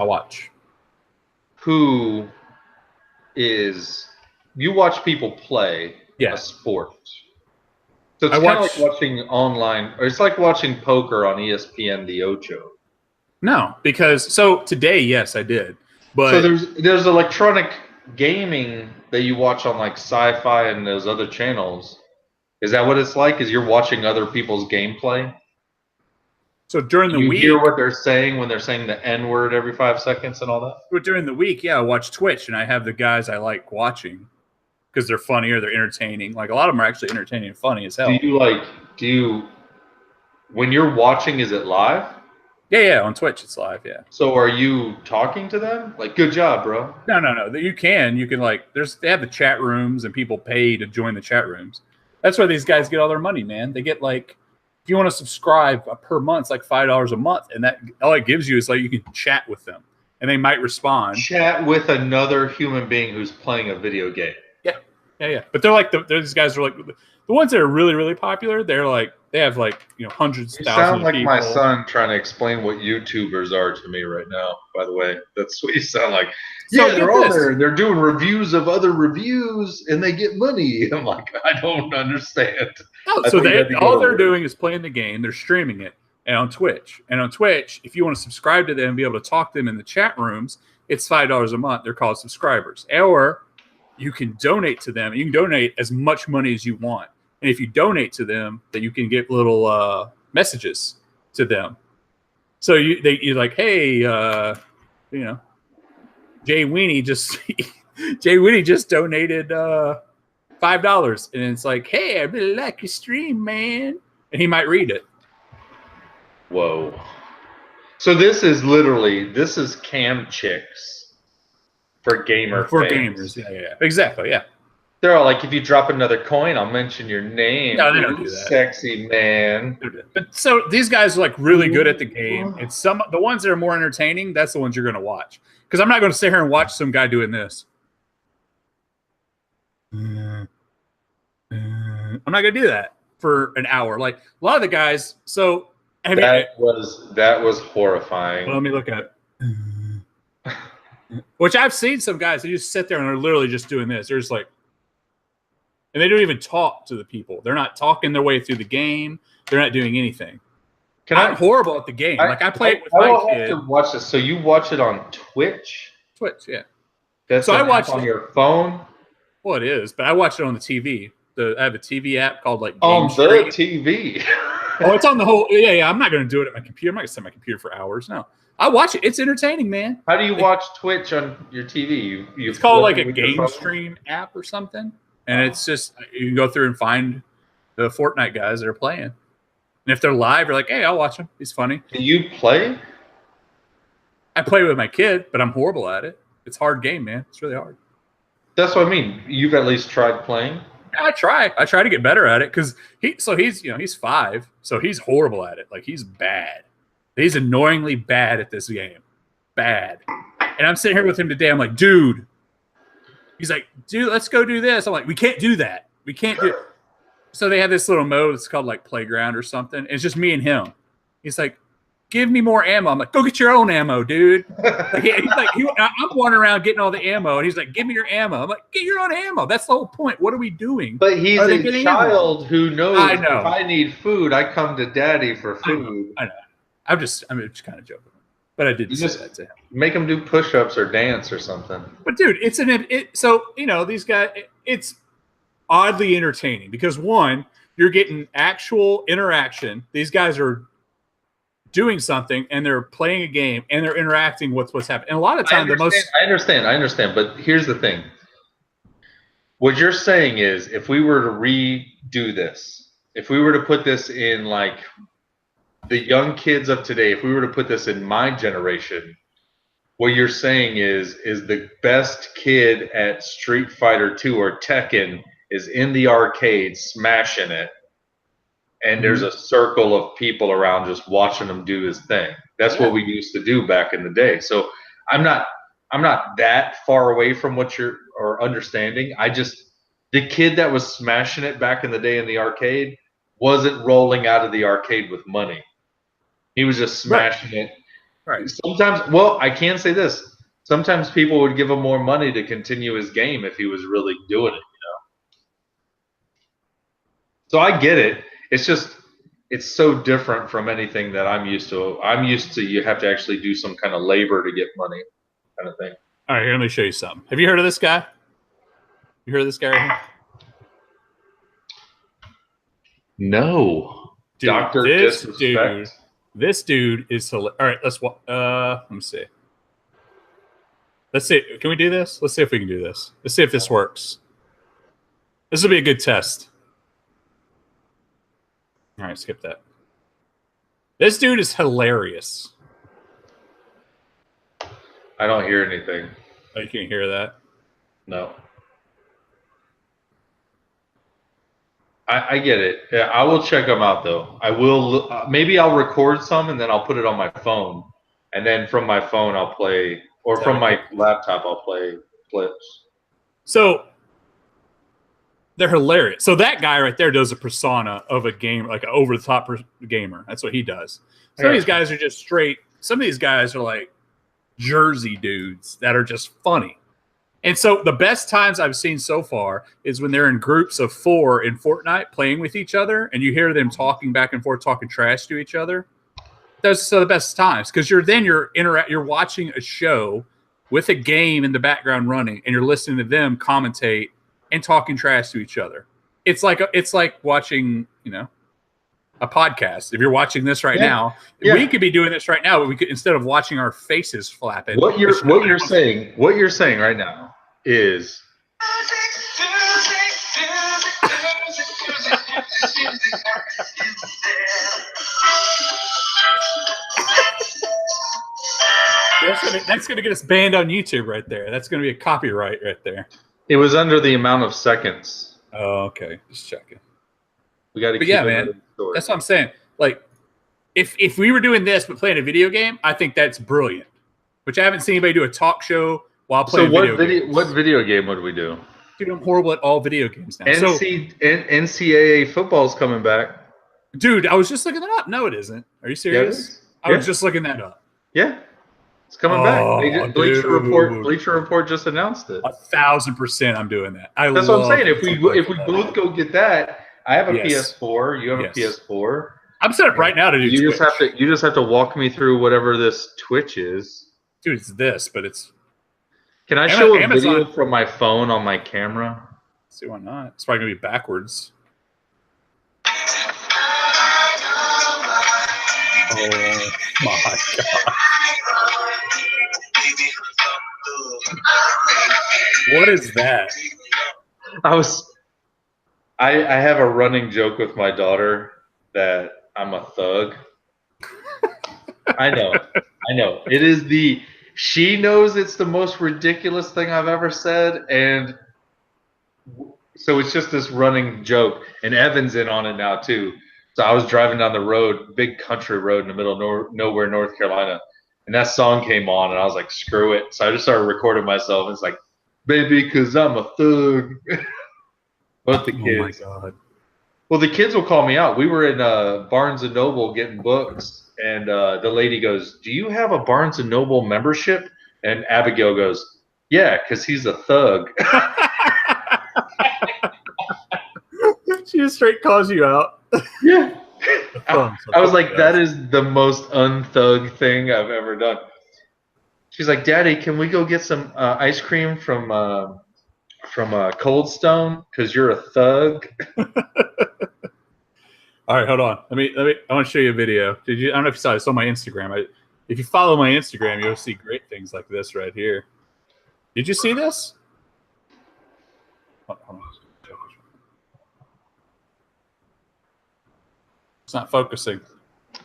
I watch. Who is? You watch people play a sport. So it's kind of like watching online, or it's like watching poker on ESPN the Ocho. No, because so today, yes, I did. But so there's electronic gaming that you watch on like Sci-Fi and those other channels. Is that what it's like? Is you're watching other people's gameplay? So during the week, you hear what they're saying when they're saying the N word every 5 seconds and all that. But during the week, I watch Twitch, and I have the guys I like watching because they're funny or they're entertaining. Like a lot of them are actually entertaining and funny as hell. When you're watching, is it live? Yeah, on Twitch it's live. Yeah. So are you talking to them? Like, good job, bro. No. You can like they have the chat rooms and people pay to join the chat rooms. That's where these guys get all their money, man. They get like. If you want to subscribe per month, it's like $5 a month, and that all it gives you is like you can chat with them, and they might respond. Chat with another human being who's playing a video game. Yeah. But they're like these guys are like the ones that are really, really popular. They're like they have like hundreds of thousands. You sound like people. My son trying to explain what YouTubers are to me right now. By the way, that's what you sound like. So they're all there. They're doing reviews of other reviews, and they get money. I'm like, I don't understand. Oh, so all they're doing is playing the game. They're streaming it and on Twitch. And on Twitch, if you want to subscribe to them and be able to talk to them in the chat rooms, it's $5 a month. They're called subscribers. Or you can donate to them. You can donate as much money as you want. And if you donate to them, then you can get little messages to them. So you're like, hey, Jay Weenie just donated $5, and it's like, hey, I really like your stream, man, and he might read it. Whoa! So this is cam chicks for fans. Gamers, yeah, exactly, yeah. They're all like, if you drop another coin, I'll mention your name. No, they don't do that. Sexy man. But so these guys are like really good at the game. It's the ones that are more entertaining. That's the ones you're going to watch. Because I'm not going to sit here and watch some guy doing this. I'm not going to do that for an hour. Like a lot of the guys. So that was horrifying. Well, let me look at it. Which I've seen some guys that just sit there and they're literally just doing this. They're just like, and they don't even talk to the people. They're not talking their way through the game. They're not doing anything. I'm horrible at the game. I play it with my kid. Have to watch this. So you watch it on Twitch? Twitch, yeah. So I watch it on your phone? Well, it is, but I watch it on the TV. I have a TV app called like on the TV. Oh, it's on the whole. Yeah. I'm not going to do it at my computer. I'm not going to sit at my computer for hours. No, I watch it. It's entertaining, man. How do you watch Twitch on your TV? It's called like a game stream app or something, and it's just you can go through and find the Fortnite guys that are playing, and if they're live, you're like, hey, I'll watch him. He's funny. Do you play? I play with my kid, but I'm horrible at it. It's a hard game, man. It's really hard. That's what I mean. You've at least tried playing? I try to get better at it because he's 5, so he's horrible at it. Like he's bad. He's annoyingly bad at this game. Bad. And I'm sitting here with him today. I'm like, dude. He's like, dude, let's go do this. I'm like, we can't do that. We can't do it. So they have this little mode. It's called like Playground or something. It's just me and him. He's like, give me more ammo. I'm like, go get your own ammo, dude. Like, I'm wandering around getting all the ammo. And he's like, give me your ammo. I'm like, get your own ammo. That's the whole point. What are we doing? But he's a child who knows I know. If I need food, I come to daddy for food. I know. I'm just kind of joking. But I did say that to him. Make him do push-ups or dance or something. But dude, so these guys, it's oddly entertaining because one, you're getting actual interaction. These guys are doing something and they're playing a game and they're interacting with what's happening. And a lot of times I understand. But here's the thing. What you're saying is if we were to redo this, if we were to put this in like the young kids of today, if we were to put this in my generation, what you're saying is the best kid at Street Fighter 2 or Tekken is in the arcade smashing it, and there's a circle of people around just watching him do his thing. That's what we used to do back in the day. So I'm not that far away from what you're understanding. The kid that was smashing it back in the day in the arcade wasn't rolling out of the arcade with money. He was just smashing it. Right. Sometimes, well, I can say this. Sometimes people would give him more money to continue his game if he was really doing it, So I get it. It's just, it's so different from anything that I'm used to. I'm used to you have to actually do some kind of labor to get money kind of thing. All right, here, let me show you something. Have you heard of this guy? You heard of this guy right here? No. Dude, Dr. Disrespect. This dude is hilarious. All right, let me see. Let's see. Can we do this? Let's see if we can do this. Let's see if this works. This will be a good test. All right, skip that. This dude is hilarious. I don't hear anything. Oh, you can't hear that? No. I get it. Yeah, I will check them out, though. I will. Maybe I'll record some, and then I'll put it on my phone. And then from my phone, I'll play, or from my laptop, I'll play clips. So they're hilarious. So that guy right there does a persona of a game, like an over-the-top gamer. That's what he does. Some of these guys are just straight. Some of these guys are like Jersey dudes that are just funny. And so the best times I've seen so far is when they're in groups of 4 in Fortnite playing with each other, and you hear them talking back and forth, talking trash to each other. Those are the best times because you're watching a show with a game in the background running, and you're listening to them commentate and talking trash to each other. It's like watching, a podcast. If you're watching this right now, we could be doing this right now, but we could, instead of watching our faces flapping. What you're saying right now is that's gonna get us banned on YouTube right there. That's gonna be a copyright right there. it was under the amount of seconds. Oh, okay. Just checking. We got to keep man. That's what I'm saying. Like, if we were doing this but playing a video game, I think that's brilliant. Which I haven't seen anybody do a talk show while playing video games. What video game would we do? Dude, I'm horrible at all video games now. NCAA football's coming back. Dude, I was just looking that up. No, it isn't. Are you serious? I was just looking that up. Yeah. It's coming back. Bleacher Report just announced it. 1,000% I'm doing that. That's what I'm saying. If we both go get that, I have a PS4. You have a PS4. I'm set up right now to do Twitch. You just have to walk me through whatever this Twitch is. Dude, it's this, but it's. Can I show a video from my phone on my camera? Let's see, why not? It's probably gonna be backwards. Oh my god! What is that? I have a running joke with my daughter that I'm a thug. I know. It is she knows it's the most ridiculous thing I've ever said, and so it's just this running joke, and Evan's in on it now too. So I was driving down the road, big country road in the middle of nowhere, North Carolina, And that song came on, and I was like, screw it. So I just started recording myself. It's like, baby, because I'm a thug. But the kids. Oh, my God. Well, the kids will call me out. We were in Barnes & Noble getting books, and the lady goes, do you have a Barnes & Noble membership? And Abigail goes, yeah, because he's a thug. She just straight calls you out. Yeah. I was like, that is the most unthug thing I've ever done. She's like, Daddy, can we go get some ice cream from Cold Stone? Because you're a thug. All right, hold on. Let me. I want to show you a video. I don't know if you saw it. It's on my Instagram. If you follow my Instagram, you'll see great things like this right here. Did you see this? Hold on. It's not focusing.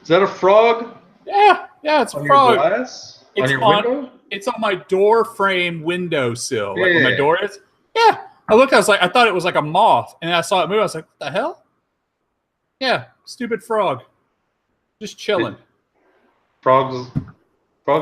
Is that a frog? Yeah, it's a on frog. Your glass? It's on your window? It's on my door frame windowsill. Yeah. Like where my door is. Yeah. I thought it was like a moth. And I saw it move. I was like, what the hell? Yeah, stupid frog. Just chilling. Frogs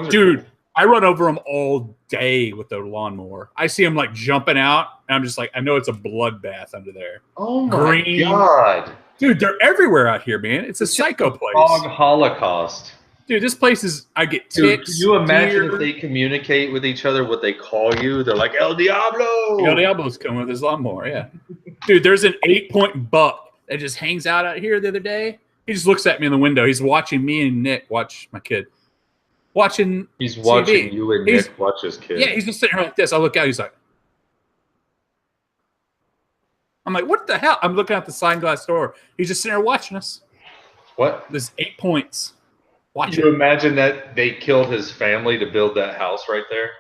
Dude, I run over them all day with the lawnmower. I see them like jumping out, and I'm just like, I know it's a bloodbath under there. Oh my God. Dude, they're everywhere out here, man. It's a psycho place. Frog holocaust. Dude, this place is, I get ticks. Dude, can you imagine if they communicate with each other what they call you? They're like, El Diablo. El Diablo's coming with his lawnmower, yeah. Dude, there's an 8-point buck that just hangs out here the other day. He just looks at me in the window. He's watching me and Nick watch my kid. He's watching TV. you and Nick watch his kid. Yeah, he's just sitting here like this. I look out. He's like, I'm like, what the hell? I'm looking out the sliding glass door. He's just sitting there watching us. What? There's 8 points. Watch Can you imagine that they killed his family to build that house right there?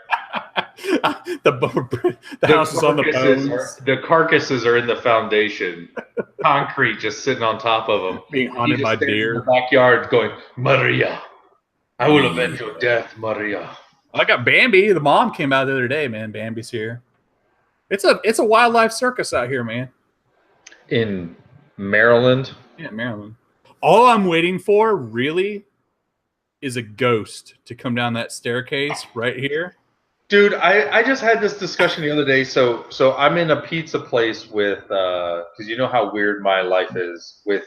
the house is on the bones. The carcasses are in the foundation. Concrete just sitting on top of them. Being haunted by deer. In the backyard going, Maria, I will avenge your death, Maria. I got Bambi. The mom came out the other day, man. Bambi's here. It's a wildlife circus out here, man. In Maryland? Yeah, Maryland. All I'm waiting for, really, is a ghost to come down that staircase right here. Dude, I just had this discussion the other day. So I'm in a pizza place with, because you know how weird my life is. With,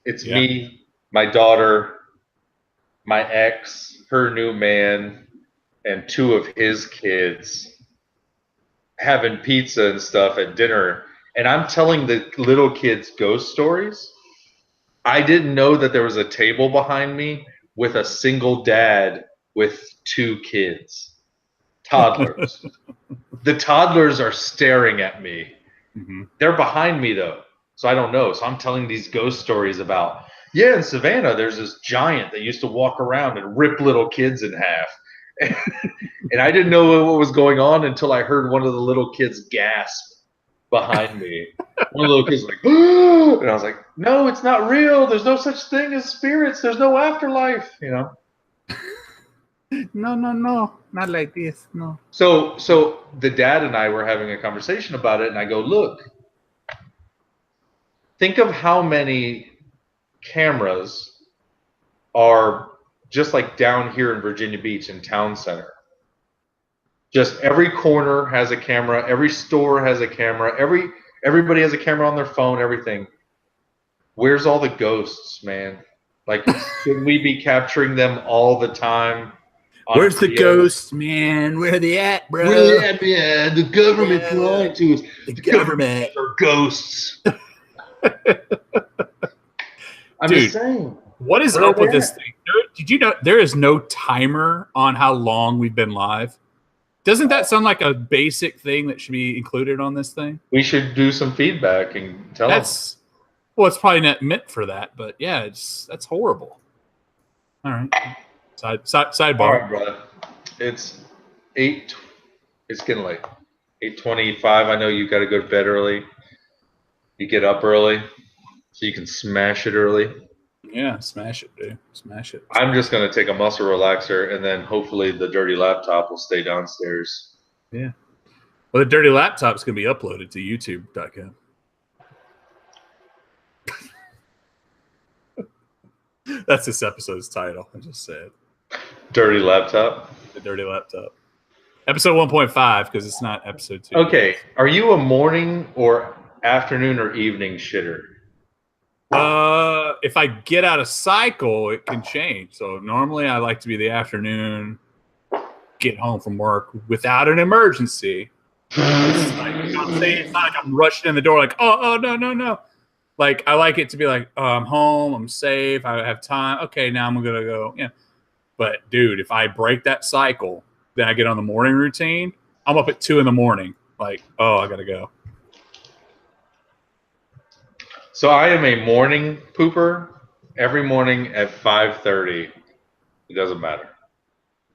it's me, my daughter, my ex, her new man, and 2 of his kids having pizza and stuff at dinner. And I'm telling the little kids ghost stories. I didn't know that there was a table behind me with a single dad with 2 kids. Toddlers. The toddlers are staring at me. Mm-hmm. They're behind me, though, so I don't know. So I'm telling these ghost stories about, yeah, in Savannah, there's this giant that used to walk around and rip little kids in half. And I didn't know what was going on until I heard one of the little kids gasp behind me. One of the little kids was like, oh! And I was like, no, it's not real. There's no such thing as spirits. There's no afterlife, you know? No, not like this, no. So the dad and I were having a conversation about it, and I go, look, think of how many cameras are just like down here in Virginia Beach in Town Center. Just every corner has a camera, every store has a camera, everybody has a camera on their phone, everything. Where's all the ghosts, man? Like, should we be capturing them all the time? Where's the ghosts, man? Where are they at, bro? Where they at, man? The government's lying to us. The government are ghosts. I'm Dude, just saying. What is up with this thing? Did you know there is no timer on how long we've been live? Doesn't that sound like a basic thing that should be included on this thing? We should do some feedback and tell them. Well, it's probably not meant for that, but yeah, that's horrible. All right. Sidebar. All right, brother. It's 8. It's getting late. 8:25. I know you got to go to bed early. You get up early, so you can smash it early. Yeah, smash it, dude. Smash it. I'm just gonna take a muscle relaxer, and then hopefully the dirty laptop will stay downstairs. Yeah. Well, the dirty laptop's gonna be uploaded to YouTube.com. That's this episode's title. I just said. Dirty laptop. The dirty laptop. Episode 1.5 because it's not episode 2. Okay, are you a morning or afternoon or evening shitter? If I get out of cycle, it can change. So normally I like to be the afternoon, get home from work without an emergency. It's like, you know what I'm saying? It's not like I'm rushing in the door like, oh, no. Like, I like it to be like, oh, I'm home, I'm safe, I have time. Okay, now I'm going to go. Yeah. But, dude, if I break that cycle, then I get on the morning routine, I'm up at 2 in the morning. Like, oh, I got to go. So I am a morning pooper every morning at 5:30. It doesn't matter.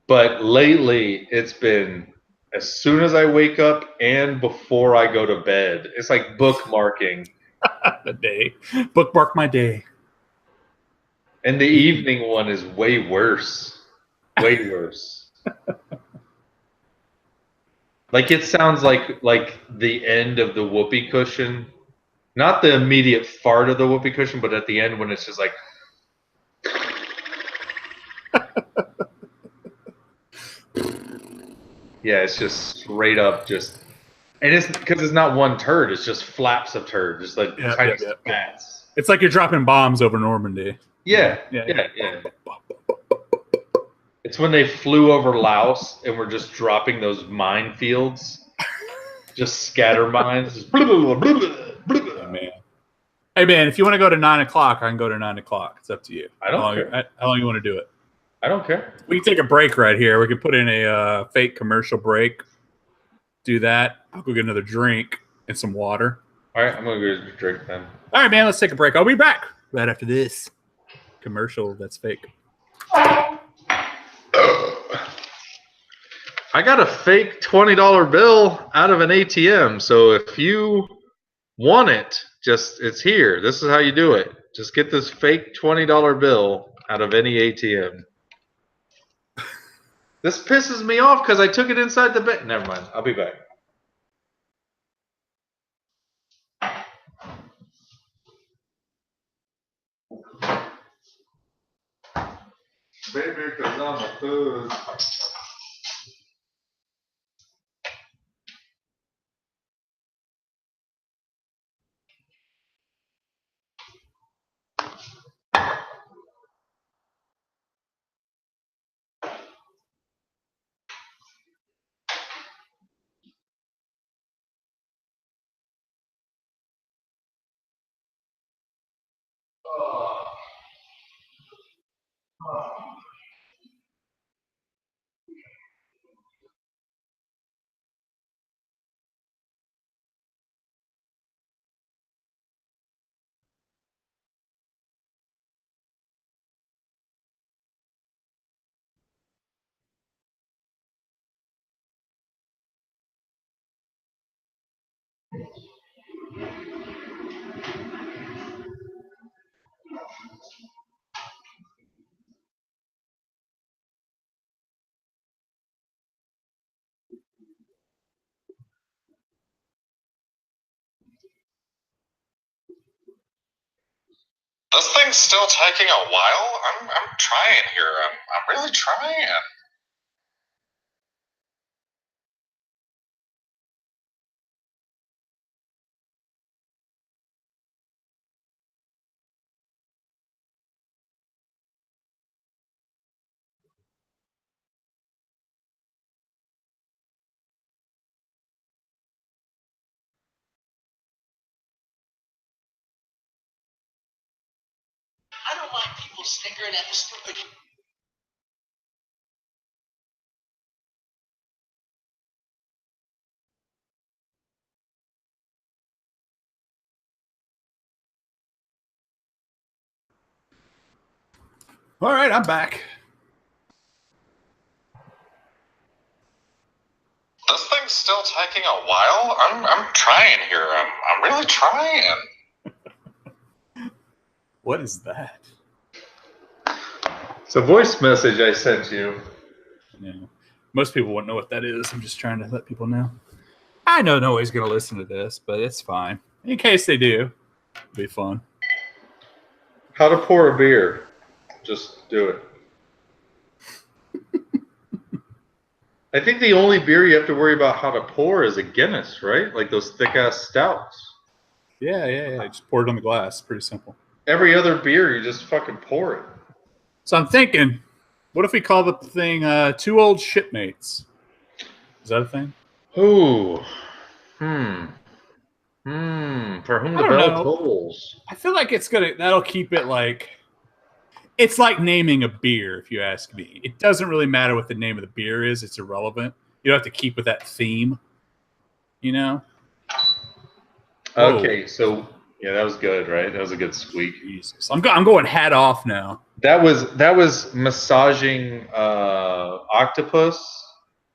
But lately, it's been as soon as I wake up and before I go to bed. It's like bookmarking. The day. Bookmark my day. And the evening one is way worse. Way worse. Like it sounds like the end of the whoopee cushion. Not the immediate fart of the whoopee cushion, but at the end when it's just like yeah, it's just straight up just and it's because it's not one turd, it's just flaps of turd, just like tiny spats. It's like you're dropping bombs over Normandy. Yeah. It's when they flew over Laos and were just dropping those minefields, just scatter mines. Hey man, if you want to go to 9 o'clock, I can go to 9 o'clock. It's up to you. I don't care. How long you want to do it? I don't care. We can take a break right here. We can put in a fake commercial break. Do that. I'll go get another drink and some water. All right, I'm going to go get a drink then. All right, man, let's take a break. I'll be back right after this commercial that's fake. I got a fake $20 bill out of an ATM. So if you want it, it's here. This is how you do it. Just get this fake $20 bill out of any ATM. This pisses me off because I took it inside the bed. Never mind. I'll be back. Baby, because I'm a food. This thing's still taking a while. I'm trying here. I'm really trying. I don't mind people snickering at the stupid. All right, I'm back. This thing's still taking a while. I'm trying here. I'm really trying. What is that? It's a voice message I sent you. Yeah. Most people won't know what that is. I'm just trying to let people know. I know nobody's going to listen to this, but it's fine. In case they do, it'll be fun. How to pour a beer. Just do it. I think the only beer you have to worry about how to pour is a Guinness, right? Like those thick ass stouts. Yeah. Just pour it on the glass. Pretty simple. Every other beer, you just fucking pour it. So I'm thinking, what if we call the thing Two Old Shipmates? Is that a thing? Ooh. For whom I the don't bell know. tolls. I feel like that'll keep it like, it's like naming a beer, if you ask me. It doesn't really matter what the name of the beer is. It's irrelevant. You don't have to keep with that theme, you know? Okay, Whoa. so yeah, that was good, right? That was a good squeak. Jesus. I'm going hat off now. That was massaging octopus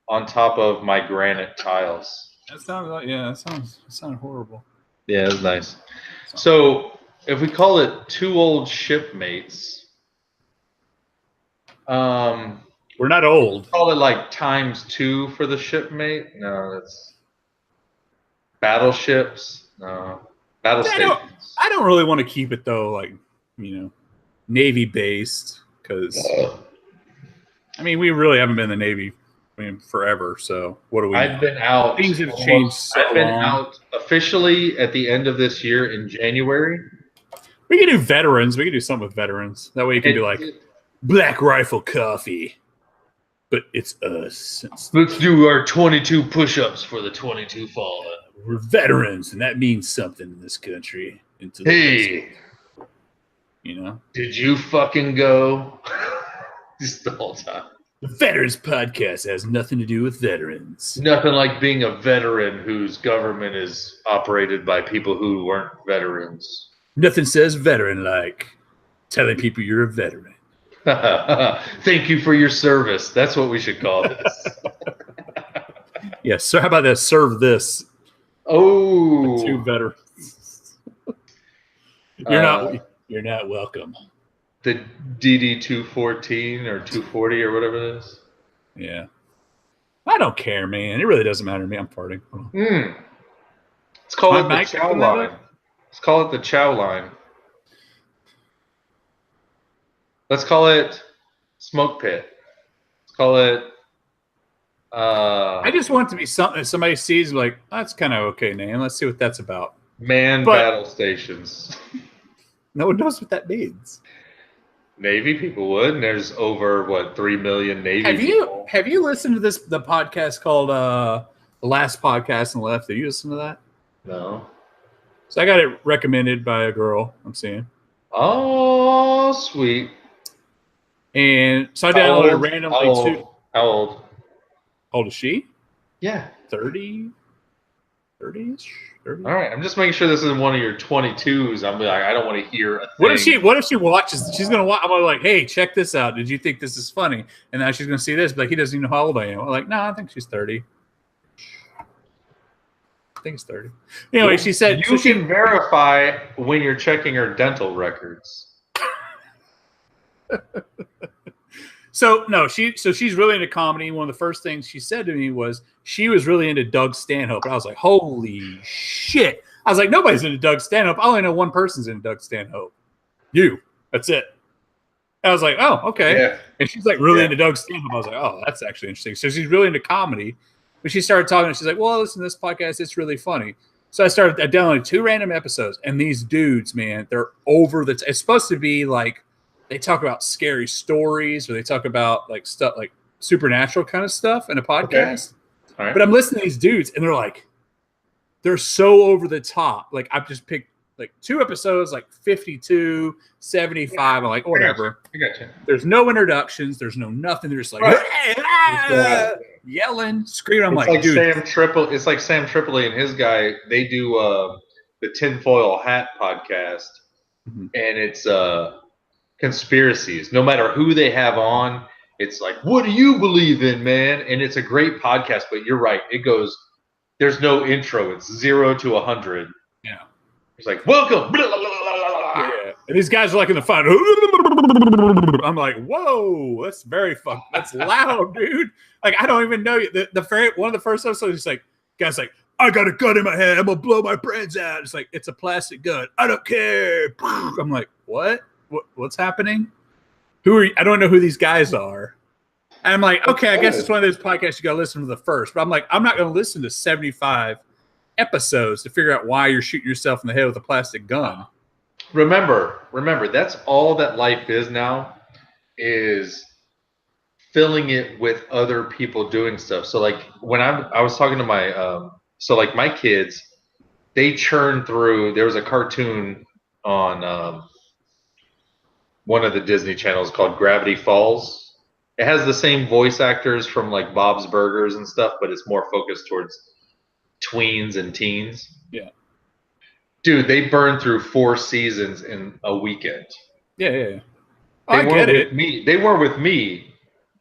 on top of my granite tiles. That sounds like, that sounded horrible. Yeah, it was nice. So if we call it Two Old Shipmates, we're not old. call it like ×2 for the shipmate. No, that's battleships. No, battle stations. I don't really want to keep it though, like, Navy based, because I mean we really haven't been in the Navy forever. So what do we? I've been out. Things have changed. I've been out officially at the end of this year in January. We can do veterans. We can do something with veterans. That way you can do like Black Rifle Coffee, but it's us. Let's do our 22 push-ups for the 22 fallen. We're veterans, and that means something in this country. Hey, did you fucking go? Just the whole time. The Veterans Podcast has nothing to do with veterans. Nothing like being a veteran whose government is operated by people who weren't veterans. Nothing says veteran like telling people you're a veteran. Thank you for your service. That's what we should call this. Yeah, so how about that? Serve this. Oh, Two veterans. You're not welcome. The DD 214 or 240 or whatever it is. Yeah. I don't care, man. It really doesn't matter to me. I'm farting. Let's call it the chow line. Let's call it the chow line. Let's call it smoke pit. Let's call it. I just want it to be something that somebody sees like, that's kind of okay name. Let's see what that's about. Battle stations. No one knows what that means. Navy people would. And there's over 3 million Navy people. Have you listened to the podcast called The Last Podcast on the Left? Have you listened to that? No. So I got it recommended by a girl I'm seeing. Oh, sweet. And so I downloaded it randomly too. How old? How old is she? Yeah. 30? 30-ish? 30? All right. I'm just making sure this isn't one of your 22s. I'm like, I don't want to hear a thing. What if she watches? She's going to watch. I'm like, hey, check this out. Did you think this is funny? And now she's going to see this. But he doesn't even know how old I am. I'm like, no, I think she's 30. I think it's 30. Anyway, she said. You can verify when you're checking her dental records. She's really into comedy. One of the first things she said to me was she was really into Doug Stanhope. And I was like, holy shit. I was like, nobody's into Doug Stanhope. I only know one person's into Doug Stanhope. You. That's it. I was like, oh, okay. Yeah. And she's like really into Doug Stanhope. I was like, oh, that's actually interesting. So she's really into comedy. But she started talking and she's like, well, listen to this podcast. It's really funny. So I downloaded 2 random episodes. And these dudes, man, they're over the it's supposed to be like, they talk about scary stories or they talk about like stuff like supernatural kind of stuff in a podcast. Okay. All right. But I'm listening to these dudes and they're so over the top. Like I've just picked like 2 episodes, like 52, 75. I'm like, whatever. I got you. There's no introductions. There's no nothing. They're just like yelling, screaming. I'm like, dude. It's like Sam Tripoli and his guy. They do the Tinfoil Hat podcast. Mm-hmm. And it's conspiracies. No matter who they have on, it's like, what do you believe in, man? And it's a great podcast, but you're right. It goes, there's no intro. It's 0 to 100. Yeah. It's like, welcome. Yeah. And these guys are like in the phone. I'm like, whoa, that's that's loud, dude. Like, I don't even know you. One of the first episodes, it's like, guy's like, I got a gun in my head. I'm going to blow my brains out. It's like, it's a plastic gun. I don't care. I'm like, what? What's happening? Who are you? I don't know who these guys are. And I'm like, okay, I guess it's one of those podcasts you got to listen to the first. But I'm like, I'm not going to listen to 75 episodes to figure out why you're shooting yourself in the head with a plastic gun. Remember, that's all that life is now, is filling it with other people doing stuff. So like when I was talking to my so like my kids, they churn through. There was a cartoon on one of the Disney channels called Gravity Falls. It has the same voice actors from like Bob's Burgers and stuff, but it's more focused towards tweens and teens. Yeah. Dude, they burned through 4 seasons in a weekend. Yeah. I get it. They weren't with me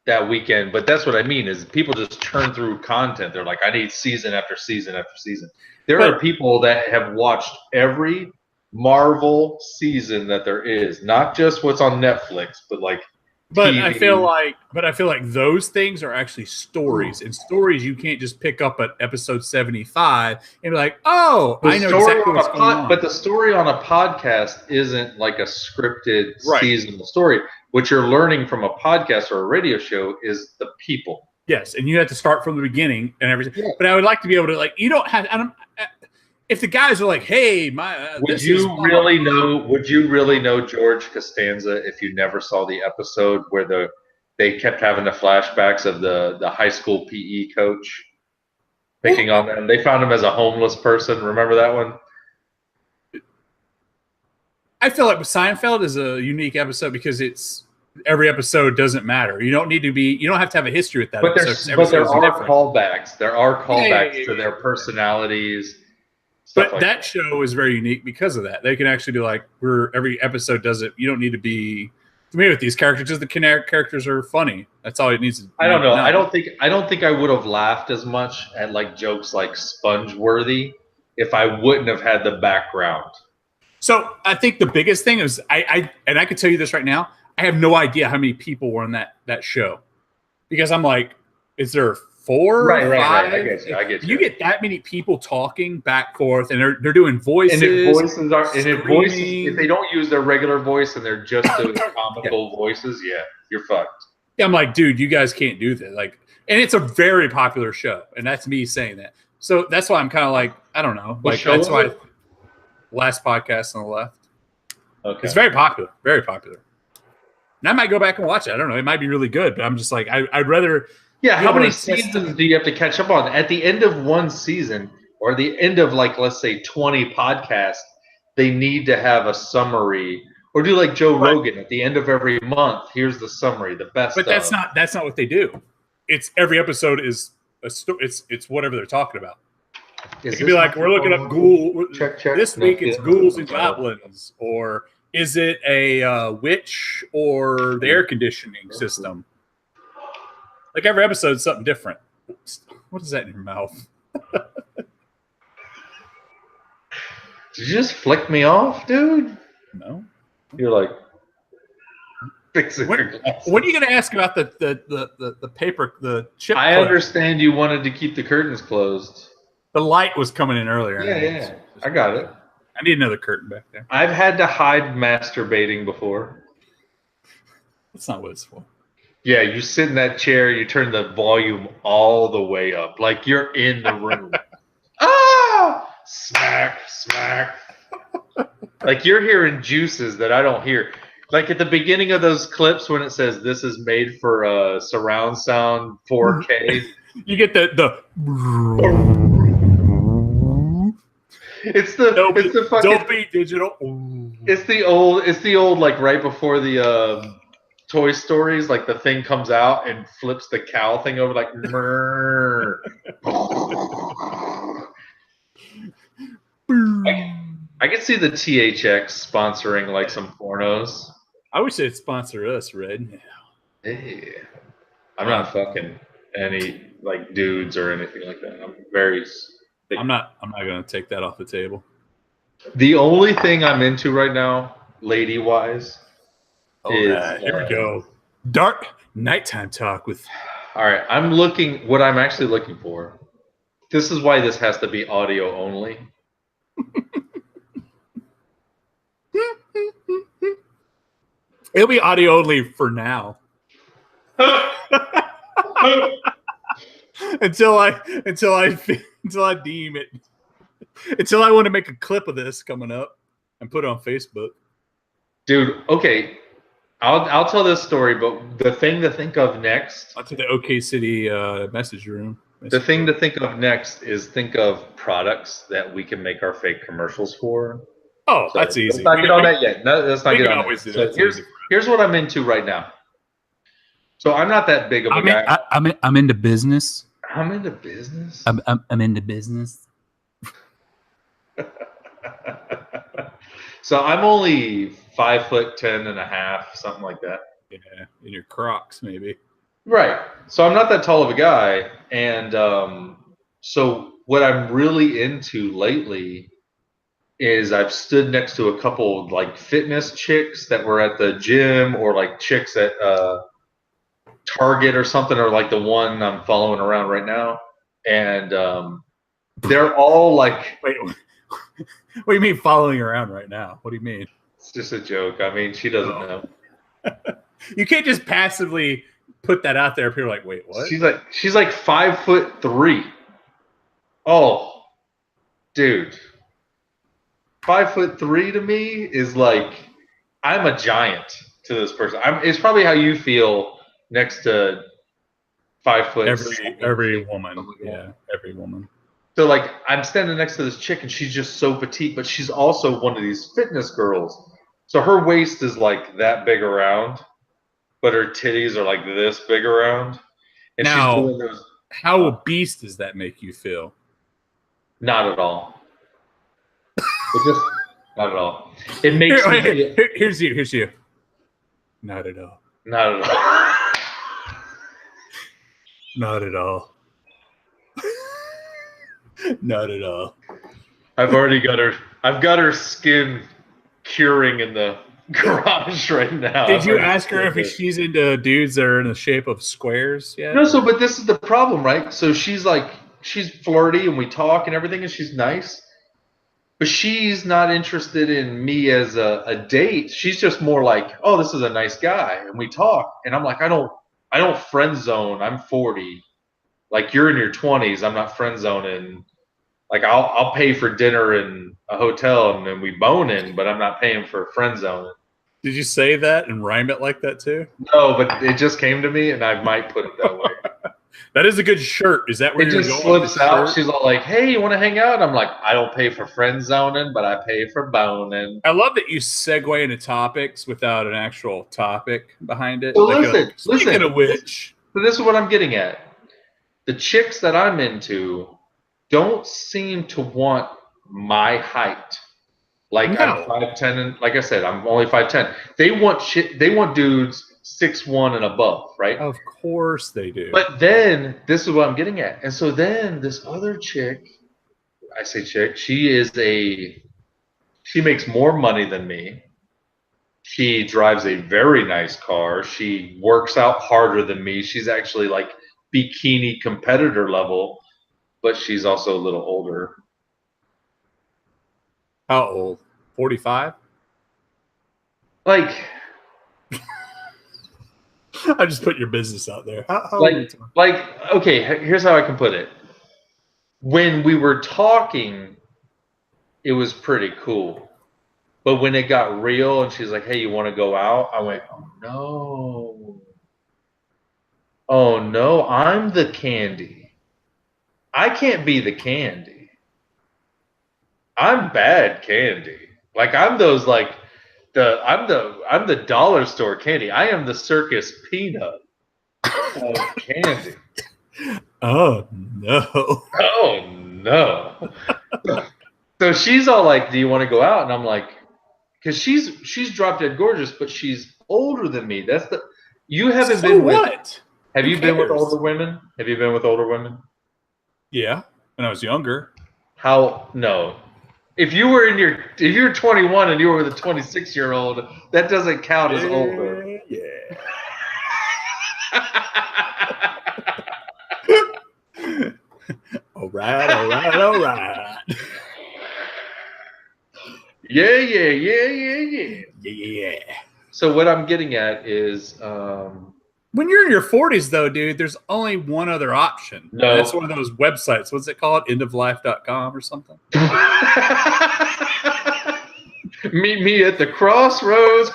that weekend, but that's what I mean is people just churn through content. They're like, I need season after season after season. There are people that have watched every Marvel season that there is, not just what's on Netflix, but like But TV. I feel like those things are actually stories. And stories you can't just pick up at episode 75 and be like, oh, I know exactly what's going on. But the story on a podcast isn't like a scripted seasonal story. What you're learning from a podcast or a radio show is the people. Yes, and you have to start from the beginning and everything. Yeah. But I would like to be able to, like, you don't have. If the guys are like, "Hey, would you really know George Costanza if you never saw the episode where they kept having the flashbacks of the high school PE coach picking on them? They found him as a homeless person. Remember that one? I feel like Seinfeld is a unique episode because every episode doesn't matter. You don't have to have a history with that episode. But there are callbacks. There are callbacks to their personalities. But like that show is very unique because of that. They can actually be like, every episode does it. You don't need to be familiar with these characters because the characters are funny. That's all it needs to be. I don't know. I don't think I would have laughed as much at like jokes like Spongeworthy if I wouldn't have had the background. So I think the biggest thing is I can tell you this right now. I have no idea how many people were on that show because I'm like, is there 4 or 5? Right. I get you. You get that many people talking back and forth, and they're doing voices. And if they don't use their regular voice and they're just doing comical voices, you're fucked. Yeah, I'm like, dude, you guys can't do that. Like, and it's a very popular show, and that's me saying that. So that's why I'm kind of like, I don't know. Like that's why Last Podcast on the Left. Okay. It's very popular. Very popular. And I might go back and watch it. I don't know. It might be really good, but I'm just like, I'd rather. Yeah, how many seasons do you have to catch up on? At the end of one season, or the end of like, let's say 20 podcasts, they need to have a summary, or do like Joe Rogan at the end of every month. Here's the summary, the best. But that's not what they do. It's every episode is it's whatever they're talking about. It could be like we're looking up ghoul. Check. This week it's ghouls and goblins, or is it a witch or the air conditioning system? Like every episode is something different. What is that in your mouth? Did you just flick me off, dude? No. You're like fixing your glasses. What are you going to ask about the paper, the chip? I understand you wanted to keep the curtains closed. The light was coming in earlier. Yeah. I got it. I need another curtain back there. I've had to hide masturbating before. That's not what it's for. Yeah, you sit in that chair, you turn the volume all the way up, like you're in the room. Ah! Smack. Like you're hearing juices that I don't hear. Like at the beginning of those clips when it says this is made for surround sound 4K. You get the It's the fucking Dolby Digital. It's the old like right before the Toy Stories, like the thing comes out and flips the cow thing over, like I can see the THX sponsoring like some pornos. I wish they'd sponsor us, Red. Hey, I'm not fucking any like dudes or anything like that. I'm not going to take that off the table. The only thing I'm into right now, lady wise. Here we go. Dark nighttime talk with. All right, what I'm actually looking for. This is why this has to be audio only. It'll be audio only for now. until I deem it. Until I want to make a clip of this coming up and put it on Facebook. Dude, okay. I'll tell this story, but the thing to think of next. Onto the OK City message room. The thing to think of next is think of products that we can make our fake commercials for. Oh, So that's easy. Let's not get on that yet. No, let's not get on that. So here's what I'm into right now. So I'm not that big of a guy. I'm into business. I'm into business. I'm into business. So I'm only 5'10.5", something like that. Yeah, in your Crocs, maybe. Right. So I'm not that tall of a guy, and so what I'm really into lately is I've stood next to a couple like fitness chicks that were at the gym, or like chicks at Target or something, or like the one I'm following around right now, and they're all like. Wait, what do you mean following around right now? What do you mean? It's just a joke. I mean, she doesn't know. You can't just passively put that out there. People are like, wait, what? She's like 5'3". Oh, dude. 5'3" to me is like, I'm a giant to this person. It's probably how you feel next to 5 foot. Every woman. Yeah, every woman. So like, I'm standing next to this chick and she's just so petite, but she's also one of these fitness girls. So her waist is like that big around, but her titties are like this big around. And now, she's doing those. How obese does that make you feel? Not at all. Not at all. It makes me. Here's you. Not at all. Not at all. Not at all. Not at all. I've got her skin curing in the garage right now. Did you ask her if she's into dudes that are in the shape of squares yet? No, but this is the problem, right? So she's flirty and we talk and everything, and she's nice. But she's not interested in me as a date. She's just more like, oh, this is a nice guy. And we talk. And I'm like, I don't friend zone. I'm 40. Like, you're in your 20s. I'm not friend zoning. Like, I'll pay for dinner in a hotel and then we boning, but I'm not paying for friend zoning. Did you say that and rhyme it like that too? No, but it just came to me and I might put it that way. That is a good shirt. Is that where it you're just going? Slips out. She's all like, hey, you want to hang out? I'm like, I don't pay for friend zoning, but I pay for boning. I love that you segue into topics without an actual topic behind it. So listen. Speaking of which. So this is what I'm getting at. The chicks that I'm into don't seem to want my height. Like, no. I'm 5'10", and like I said, I'm only 5'10". They want dudes 6'1" and above, right? Of course they do. But then this is what I'm getting at. And so then this other chick, I say chick, she makes more money than me. She drives a very nice car. She works out harder than me. She's actually like bikini competitor level, but she's also a little older. How old? 45? Like, I just put your business out there. How okay, here's how I can put it. When we were talking, it was pretty cool. But when it got real and she's like, hey, you want to go out? I went, oh, no. Oh, no, I'm the candy. I can't be the candy. I'm bad candy. Like, I'm those, like, I'm the dollar store candy. I am the circus peanut of candy. Oh, no. Oh, no. So she's all like, do you want to go out? And I'm like, because she's drop dead gorgeous, but she's older than me. You haven't been with. What? Have you been with older women? Have you been with older women? Yeah, when I was younger. No. If you're 21 and you were with a 26-year-old, that doesn't count as older. Yeah. All right. Yeah. Yeah. So what I'm getting at is When you're in your 40s, though, dude, there's only one other option. No. And it's one of those websites. What's it called? Endoflife.com or something? Meet me at the crossroads.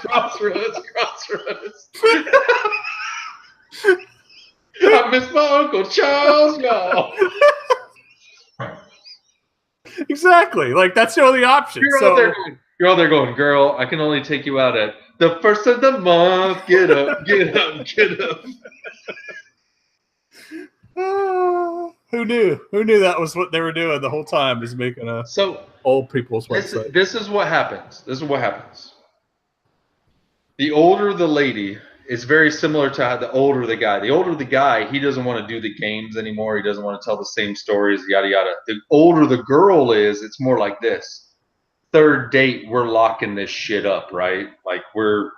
I miss my Uncle Charles, y'all. Exactly. Like, that's the only option. You're out there going, girl, I can only take you out at the first of the month. Get up, get up, get up. Who knew? Who knew that was what they were doing the whole time, is making a old people's website? This is what happens. This is what happens. The older the lady, it's very similar to how the older the guy. The older the guy, he doesn't want to do the games anymore. He doesn't want to tell the same stories, yada, yada. The older the girl is, it's more like this. Third date, we're locking this shit up, right? Like, we're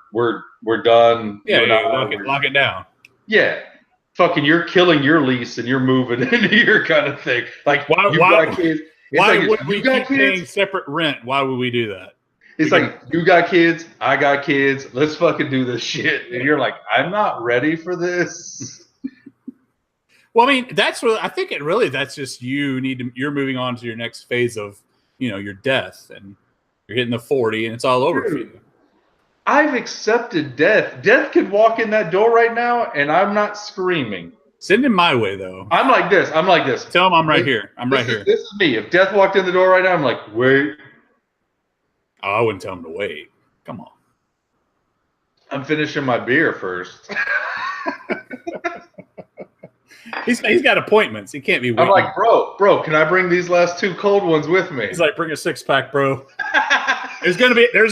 done. Yeah, lock it down. Yeah. Fucking, you're killing your lease and you're moving into your kind of thing. Like, why got kids. Why would we keep paying separate rent? Why would we do that? It's like, you got kids, I got kids, let's fucking do this shit. And you're like, I'm not ready for this. Well, I mean, that's what I think that's just you're moving on to your next phase of, your death, and you're hitting the 40 and it's all over for you. I've accepted death. Death could walk in that door right now and I'm not screaming. Send him my way, though. I'm like this. Tell him I'm right here. This is me. If death walked in the door right now, I'm like, wait. Oh, I wouldn't tell him to wait. Come on. I'm finishing my beer first. He's got appointments. He can't be waiting. I'm like, bro, can I bring these last 2 cold ones with me? He's like, bring a 6-pack, bro. There's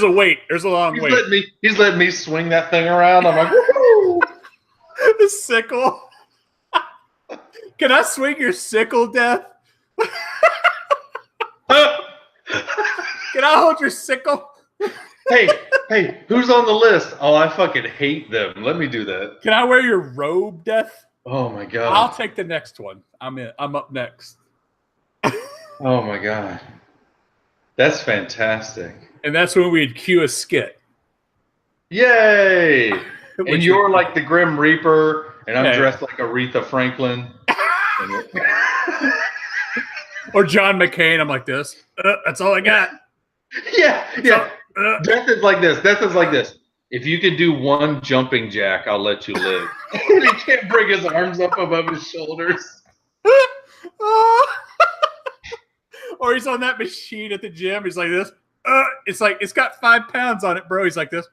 a wait. There's a long wait. He's letting me swing that thing around. I'm like, woo! The sickle. Can I swing your sickle, Death? Can I hold your sickle? Hey, who's on the list? Oh, I fucking hate them. Let me do that. Can I wear your robe, Death? Oh my god. I'll take the next one. I'm up next. Oh my god. That's fantastic. And that's when we'd cue a skit. Yay! And you're like the Grim Reaper, and I'm dressed like Aretha Franklin. Or John McCain. I'm like this. That's all I got. Yeah. Death is like this. If you could do one jumping jack, I'll let you live. He can't bring his arms up above his shoulders. Or he's on that machine at the gym. He's like this. It's got 5 pounds on it, bro. He's like this.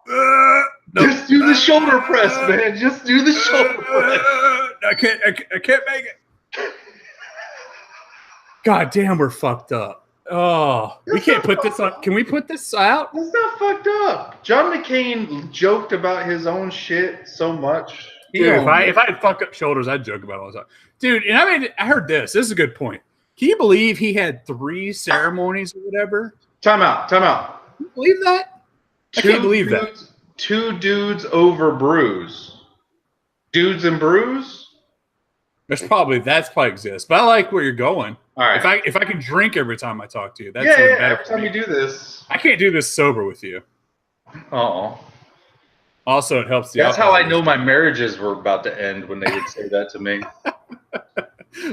Nope. Just do the shoulder press, man. Just do the shoulder press. I can't make it. God damn, we're fucked up. Oh, we can't put this on. Can we put this out? That's not fucked up. John McCain joked about his own shit so much. Dude, if I had fucked up shoulders, I'd joke about it all the time. Dude, and I heard this. This is a good point. Can you believe he had 3 ceremonies or whatever? Time out. Can you believe that? I can't believe that. 2 dudes over brews. Dudes and brews? That's probably exists. But I like where you're going. All right. If I can drink every time I talk to you, that's better. Every time you do this. I can't do this sober with you. Oh. Also, it helps. That's how I know my marriages were about to end, when they would say that to me.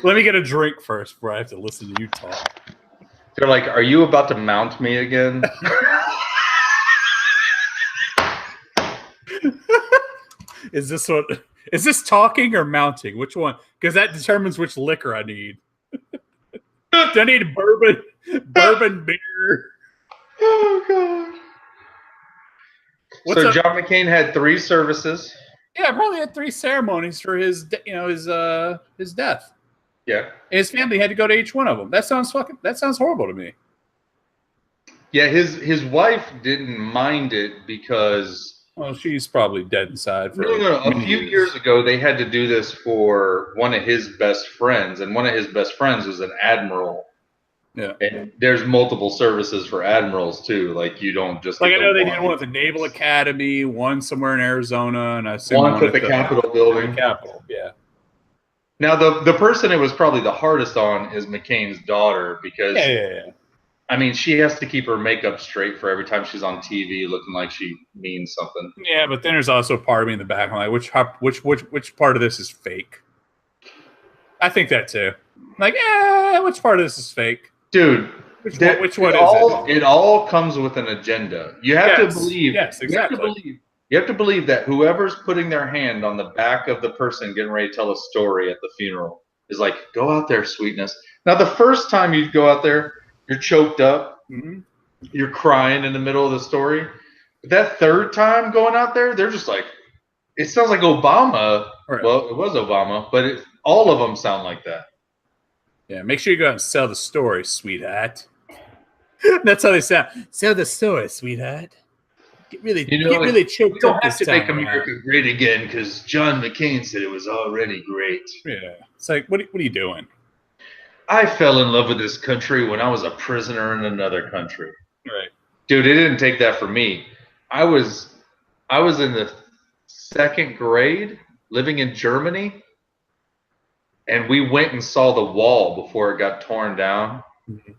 Let me get a drink first before I have to listen to you talk. They're like, "Are you about to mount me again?" Is this talking or mounting? Which one? Because that determines which liquor I need. Do I need bourbon beer? Oh god. So John McCain had 3 services. Yeah, probably had 3 ceremonies for his death. Yeah. And his family had to go to each one of them. That sounds horrible to me. Yeah, his wife didn't mind it because. Well, she's probably dead inside. No. A few years ago, they had to do this for one of his best friends, and one of his best friends was an admiral. Yeah, and there's multiple services for admirals too. Like, you don't just I know they did one at the Naval Academy, one somewhere in Arizona, and I assume one at the Capitol building. Capitol, yeah. Now the person it was probably the hardest on is McCain's daughter, because I mean, she has to keep her makeup straight for every time she's on TV, looking like she means something. Yeah, but then there's also a part of me in the back. I'm like, which part of this is fake? I think that too. Like, which part of this is fake? Dude, Which one is it? It all comes with an agenda. You have to believe. Yes, exactly. You have to believe that whoever's putting their hand on the back of the person getting ready to tell a story at the funeral is like, go out there, sweetness. Now, the first time you go out there, you're choked up. Mm-hmm. You're crying in the middle of the story. But that third time going out there, they're just like, it sounds like Obama. Right. Well, it was Obama, but all of them sound like that. Yeah, make sure you go out and sell the story, sweetheart. That's how they sound. Sell the story, sweetheart. Get really choked we don't up have this to make time America around. great again because John McCain said it was already great. Yeah, it's like, what are you doing? I fell in love with this country when I was a prisoner in another country. Right. Dude, it didn't take that from me. I was in the 2nd grade living in Germany, and we went and saw the wall before it got torn down. Mm-hmm.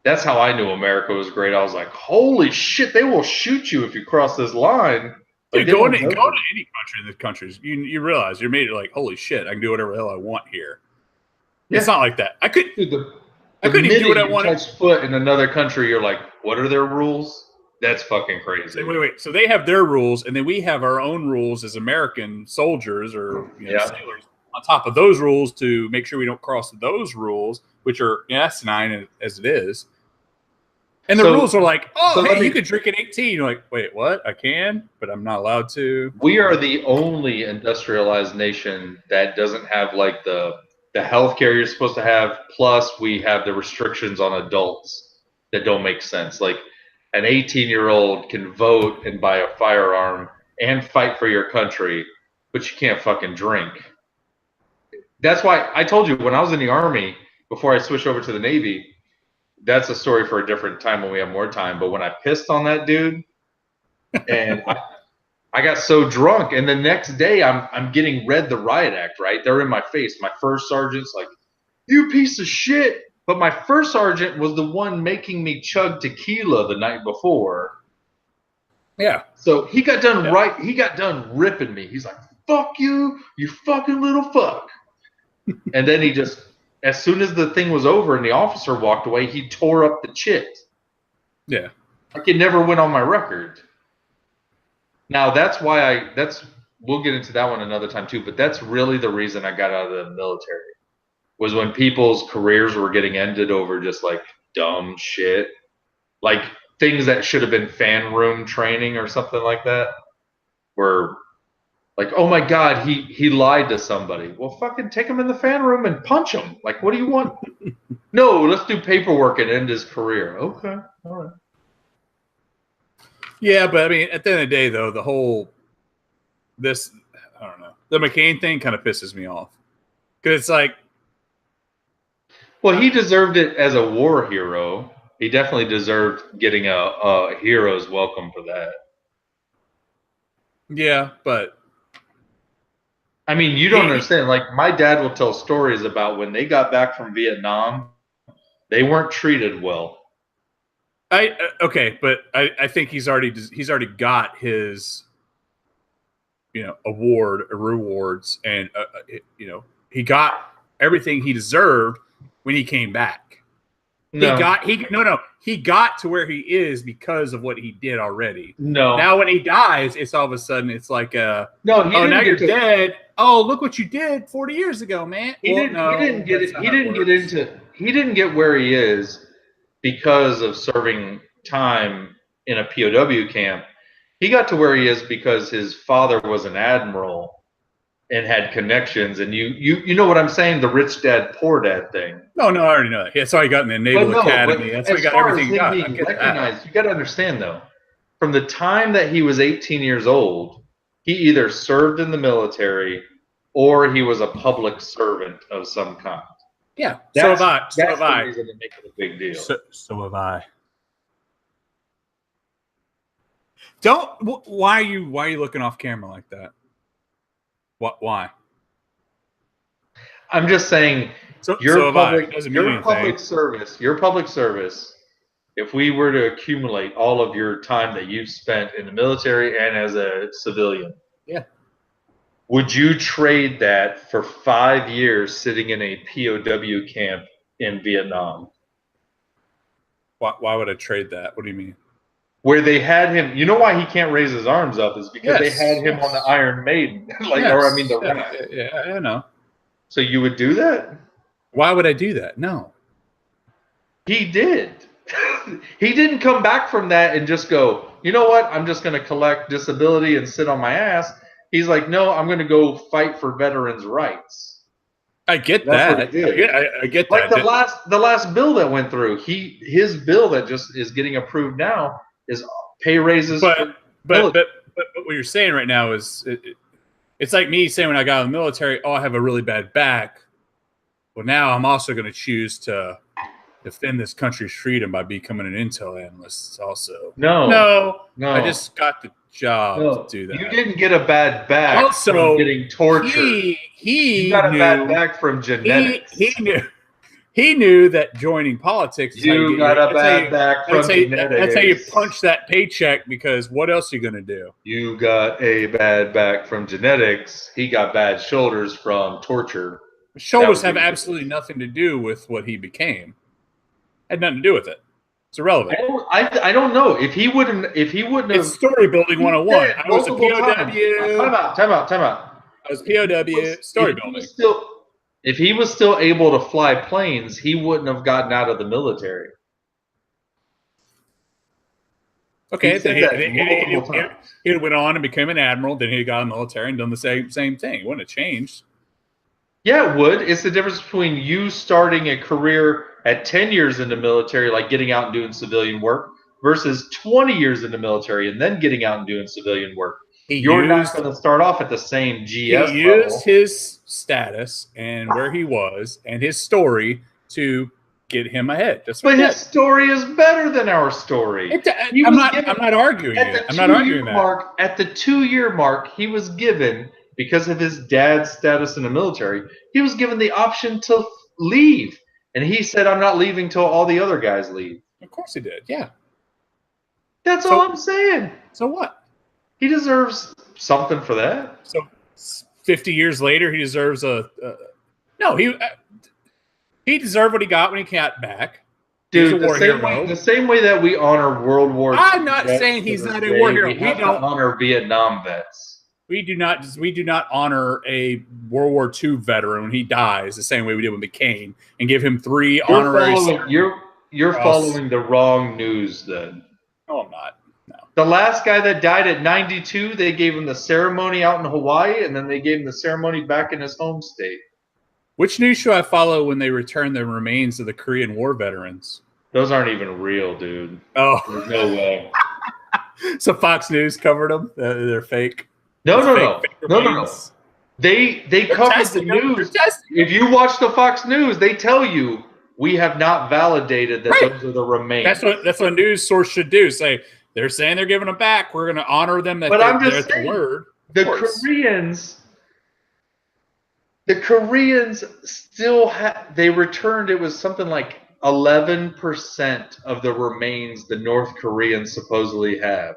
That's how I knew America was great. I was like, holy shit, they will shoot you if you cross this line. Dude, going to any country in this country, you realize you're made like, holy shit, I can do whatever the hell I want here. Yeah. It's not like that. I couldn't even do what I wanted. Touch foot in another country, you're like, what are their rules? That's fucking crazy. Wait. So they have their rules, and then we have our own rules as American soldiers or sailors on top of those rules to make sure we don't cross those rules, which are asinine as it is. And the rules are like, you could drink at 18. You're like, wait, what? I can, but I'm not allowed to. We are the only industrialized nation that doesn't have like the healthcare you're supposed to have. Plus, we have the restrictions on adults that don't make sense. Like an 18-year-old can vote and buy a firearm and fight for your country, but you can't fucking drink. That's why I told you when I was in the Army, before I switched over to the Navy, that's a story for a different time when we have more time. But when I pissed on that dude, and I got so drunk, and the next day I'm getting read the riot act, right? They're in my face. My first sergeant's like, you piece of shit. But my first sergeant was the one making me chug tequila the night before. Yeah. So he got done he got done ripping me. He's like, fuck you, you fucking little fuck. And then he just, as soon as the thing was over and the officer walked away, he tore up the chit. Yeah. Like it never went on my record. Now that's why we'll get into that one another time too, but that's really the reason I got out of the military. Was when people's careers were getting ended over just like dumb shit. Like things that should have been fan room training or something like that. Were like, oh my God, he lied to somebody. Well, fucking take him in the fan room and punch him. Like, what do you want? No, let's do paperwork and end his career. Okay, all right. Yeah, but I mean, at the end of the day, though, I don't know. The McCain thing kind of pisses me off. Because it's like, well, he deserved it as a war hero. He definitely deserved getting a hero's welcome for that. Yeah, but I mean, you don't understand. Like, my dad will tell stories about when they got back from Vietnam, they weren't treated well. Okay, but I think he's already got his, rewards, and he got everything he deserved when he came back. No. He got to where he is because of what he did already. No. Now when he dies, it's all of a sudden it's like now you're dead. Oh, look what you did 40 years ago, man. He didn't get where he is because of serving time in a POW camp. He got to where he is because his father was an admiral and had connections, and you know what I'm saying? The rich dad, poor dad thing. No, I already know that. That's how he got in the Naval Academy. That's how he got everything he got. You got to understand, though, from the time that he was 18 years old, he either served in the military or he was a public servant of some kind. Yeah, so have I. That's the reason to make it a big deal. So have I. Why are you looking off camera like that? Why? I'm just saying, your public service if we were to accumulate all of your time that you've spent in the military and as a civilian, Yeah. would you trade that for 5 years sitting in a POW camp in Vietnam? Why would I trade that? What do you mean? Where they had him, you know why he can't raise his arms up is because they had him on the Iron Maiden, the raft. Yeah, I know. So you would do that? Why would I do that? No. He did. He didn't come back from that and just go, you know what? I'm just going to collect disability and sit on my ass. He's like, no, I'm going to go fight for veterans' rights. I get That's that. what he did. I get like that. the last bill that went through. His bill that just is getting approved now is pay raises. But what you're saying right now is it's like me saying when I got out of the military, oh, I have a really bad back. Well, now I'm also going to choose to defend this country's freedom by becoming an intel analyst. Also, no, I just got the job to do that. You didn't get a bad back also from getting tortured. He got a bad back from genetics. He knew that joining politics. You got a bad back from genetics. That's how you punch that paycheck, because what else are you going to do? You got a bad back from genetics. He got bad shoulders from torture. Shoulders have absolutely nothing to do with what he became. Had nothing to do with it. It's irrelevant. I don't know if he wouldn't have. It's story building 101. I was a POW. Time out. I was POW. Story building. If he was still able to fly planes, he wouldn't have gotten out of the military. Okay, he went on and became an admiral. Then he got in the military and done the same thing. It wouldn't have changed. Yeah, it would. It's the difference between you starting a career at 10 years in the military, like getting out and doing civilian work, versus 20 years in the military and then getting out and doing civilian work. You're not going to start off at the same GS level. He used his status and where he was and his story to get him ahead. But his story is better than our story. I'm not arguing it. I'm not arguing that. At the 2-year mark, he was given, because of his dad's status in the military, he was given the option to leave. And he said, I'm not leaving till all the other guys leave. Of course he did, yeah. That's all I'm saying. So what? He deserves something for that. So 50 years later, he deserves he deserved what he got when he got back. Dude, the same way that we honor World War II. I'm not saying he's not a war hero. We don't honor Vietnam vets. We do not honor a World War II veteran when he dies the same way we did with McCain and give him 3 honoraries. You're following the wrong news then. No, I'm not. No. The last guy that died at 92, they gave him the ceremony out in Hawaii, and then they gave him the ceremony back in his home state. Which news should I follow when they return the remains of the Korean War veterans? Those aren't even real, dude. Oh. There's no way. So Fox News covered them? They're fake? No. They covered the news. If you watch the Fox News, they tell you we have not validated that those are the remains. That's what a news source should do. Say they're saying they're giving them back. We're going to honor them. But I'm just saying, the Koreans still they returned. It was something like 11% of the remains the North Koreans supposedly have.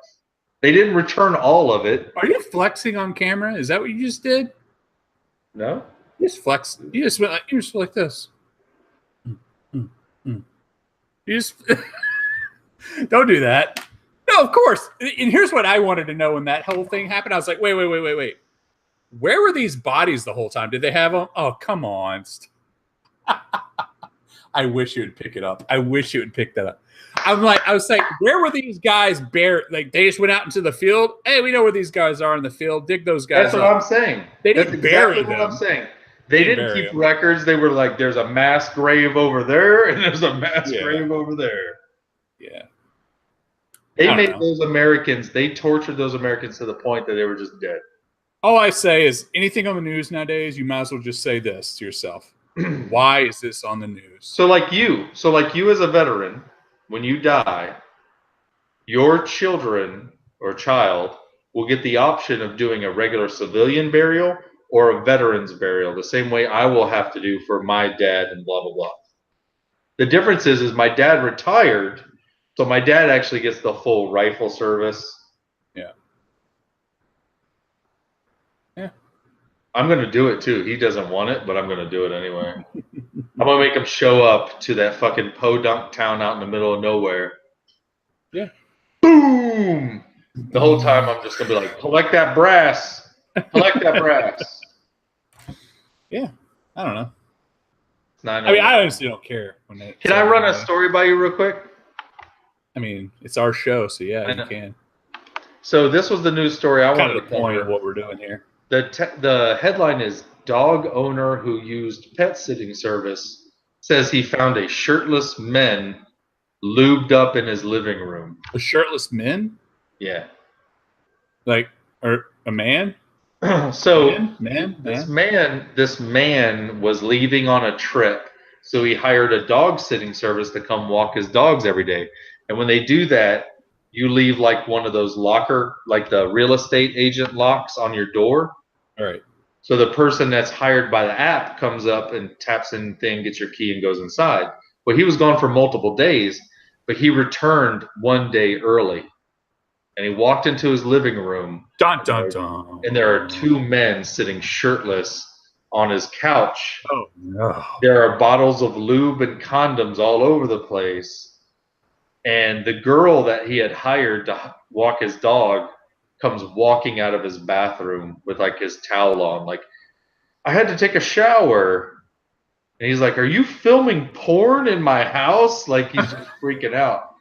They didn't return all of it. Are you flexing on camera? Is that what you just did? No. You just flexed. You just went like this. You just don't do that. No, of course. And here's what I wanted to know when that whole thing happened. I was like, wait. Where were these bodies the whole time? Did they have them? Oh, come on. I wish you would pick it up. I wish you would pick that up. I was like, where were these guys buried? Like, they just went out into the field. Hey, we know where these guys are in the field. Dig those guys up. That's what I'm saying. They didn't bury them. That's what I'm saying. They didn't keep records. They were like, there's a mass grave over there, and there's a mass grave over there. Yeah. They made those Americans, they tortured those Americans to the point that they were just dead. All I say is, anything on the news nowadays, you might as well just say this to yourself. Why is this on the news? So like you as a veteran, when you die, your children or child will get the option of doing a regular civilian burial or a veteran's burial, the same way I will have to do for my dad and blah, blah, blah. The difference is my dad retired So my dad actually gets the full rifle service. Yeah. Yeah. I'm going to do it too. He doesn't want it, but I'm going to do it anyway. I'm going to make him show up to that fucking podunk town out in the middle of nowhere. Yeah. Boom! The whole time I'm just going to be like, collect that brass. Collect that brass. Yeah. I don't know. I mean, I honestly don't care. Can I run a story by you real quick? I mean, it's our show, so yeah, you can. So this was the news story I wanted to the point of what we're doing here. The headline is dog owner who used pet sitting service says he found a shirtless man lubed up in his living room. A shirtless man? Yeah. Like, or a man? So this man was leaving on a trip, so he hired a dog sitting service to come walk his dogs every day. And when they do that, you leave like one of those locker, like the real estate agent locks on your door. All right. So the person that's hired by the app comes up and taps in thing, gets your key, and goes inside. Well, he was gone for multiple days, but he returned one day early. And he walked into his living room. Dun, dun, dun. And there are two men sitting shirtless on his couch. Oh, no. There are bottles of lube and condoms all over the place. And the girl that he had hired to walk his dog comes walking out of his bathroom with like his towel on. Like, I had to take a shower. And he's like, are you filming porn in my house? Like, he's just freaking out.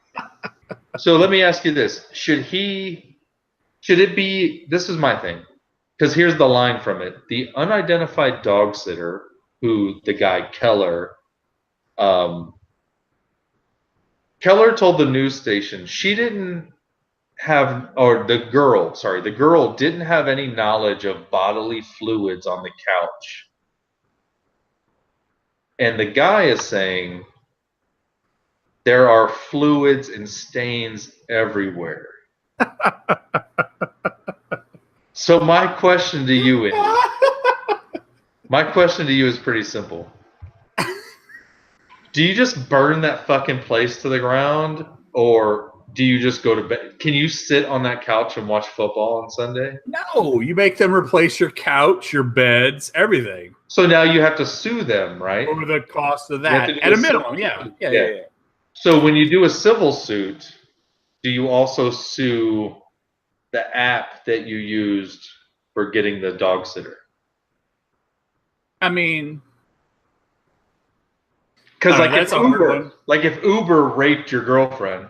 So let me ask you this. Should it be, this is my thing, because here's the line from it. The unidentified dog sitter, who the guy Keller told the news station she didn't have, or the girl didn't have any knowledge of bodily fluids on the couch. And the guy is saying there are fluids and stains everywhere. So my question to you is pretty simple. Do you just burn that fucking place to the ground, or do you just go to bed? Can you sit on that couch and watch football on Sunday? No, you make them replace your couch, your beds, everything. So now you have to sue them, right? Over the cost of that, at a minimum, yeah. So when you do a civil suit, do you also sue the app that you used for getting the dog sitter? I mean, because if Uber raped your girlfriend,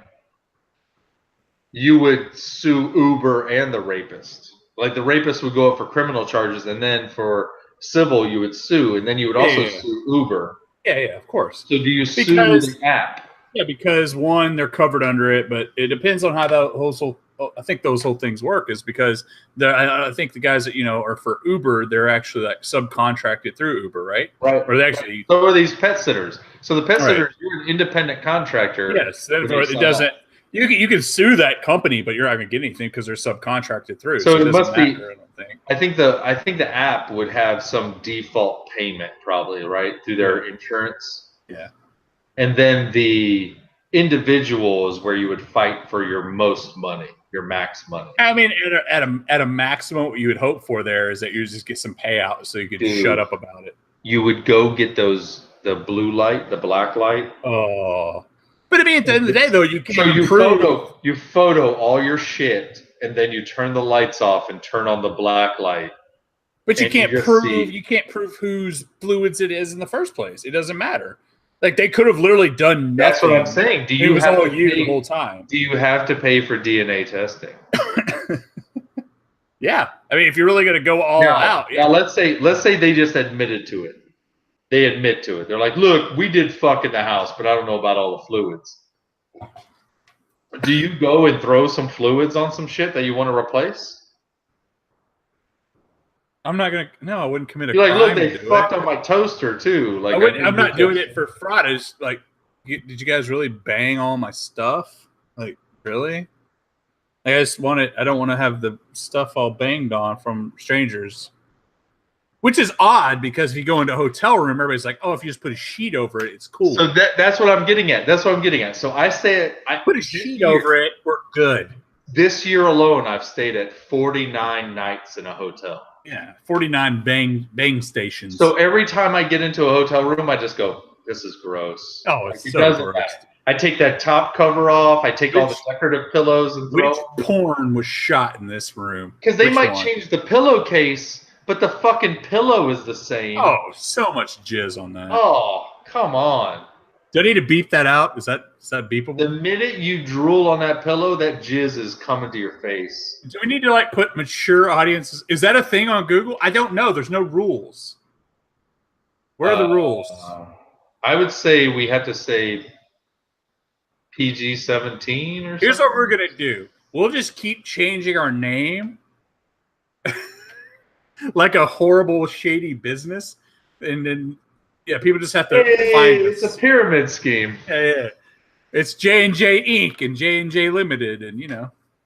you would sue Uber and the rapist. Like, the rapist would go up for criminal charges, and then for civil you would sue, and then you would also sue Uber. Yeah, of course. So do you sue the app? Yeah, because one, they're covered under it, but it depends on how that whole. I think those whole things work is because I think the guys that are for Uber, they're actually like subcontracted through Uber, right? Right. Or they actually. So are these pet sitters? So the pet sitters, you're an independent contractor. Yes, it doesn't. You can sue that company, but you're not going to get anything because they're subcontracted through. So it must be. I don't think. I think the app would have some default payment, probably, right, through their insurance. Yeah. And then the individual is where you would fight for your most money, your max money. I mean, at a maximum, what you would hope for there is that you just get some payout so you could shut up about it. You would go get the blue light, the black light. Oh. But I mean, at the end of the day, though, you can't. So you photo all your shit, and then you turn the lights off and turn on the black light. But you can't prove whose fluids it is in the first place. It doesn't matter. Like, they could have literally done nothing. That's what I'm saying. It was all you the whole time. Do you have to pay for DNA testing? Yeah. I mean, if you're really going to go all out. Now, let's say they just admitted to it. They admit to it. They're like, look, we did fuck in the house, but I don't know about all the fluids. Do you go and throw some fluids on some shit that you want to replace? I'm not going to. No, I wouldn't commit a crime. You're like, look, they fucked on my toaster, too. Like, I'm not doing it for fraud. I just, like, did you guys really bang all my stuff? Like, really? I don't want to have the stuff all banged on from strangers. Which is odd because if you go into a hotel room, everybody's like, "Oh, if you just put a sheet over it, it's cool." So that's what I'm getting at. That's what I'm getting at. So I say I put a sheet over it, we're good. This year alone, I've stayed at 49 nights in a hotel. Yeah, 49 bang stations. So every time I get into a hotel room, I just go, "This is gross." Oh, it's so gross. I take that top cover off. I take all the decorative pillows and throw. Which porn was shot in this room? Because they might change the pillowcase, but the fucking pillow is the same. Oh, so much jizz on that. Oh, come on. Do I need to beep that out? Is that beepable? The minute you drool on that pillow, that jizz is coming to your face. Do we need to like put mature audiences? Is that a thing on Google? I don't know. There's no rules. Where are the rules? I would say we have to say PG-17 or something. Here's what we're gonna do. We'll just keep changing our name like a horrible, shady business, and then people just have to find us. It's a pyramid scheme. Yeah. It's J&J Inc. and J&J Limited, and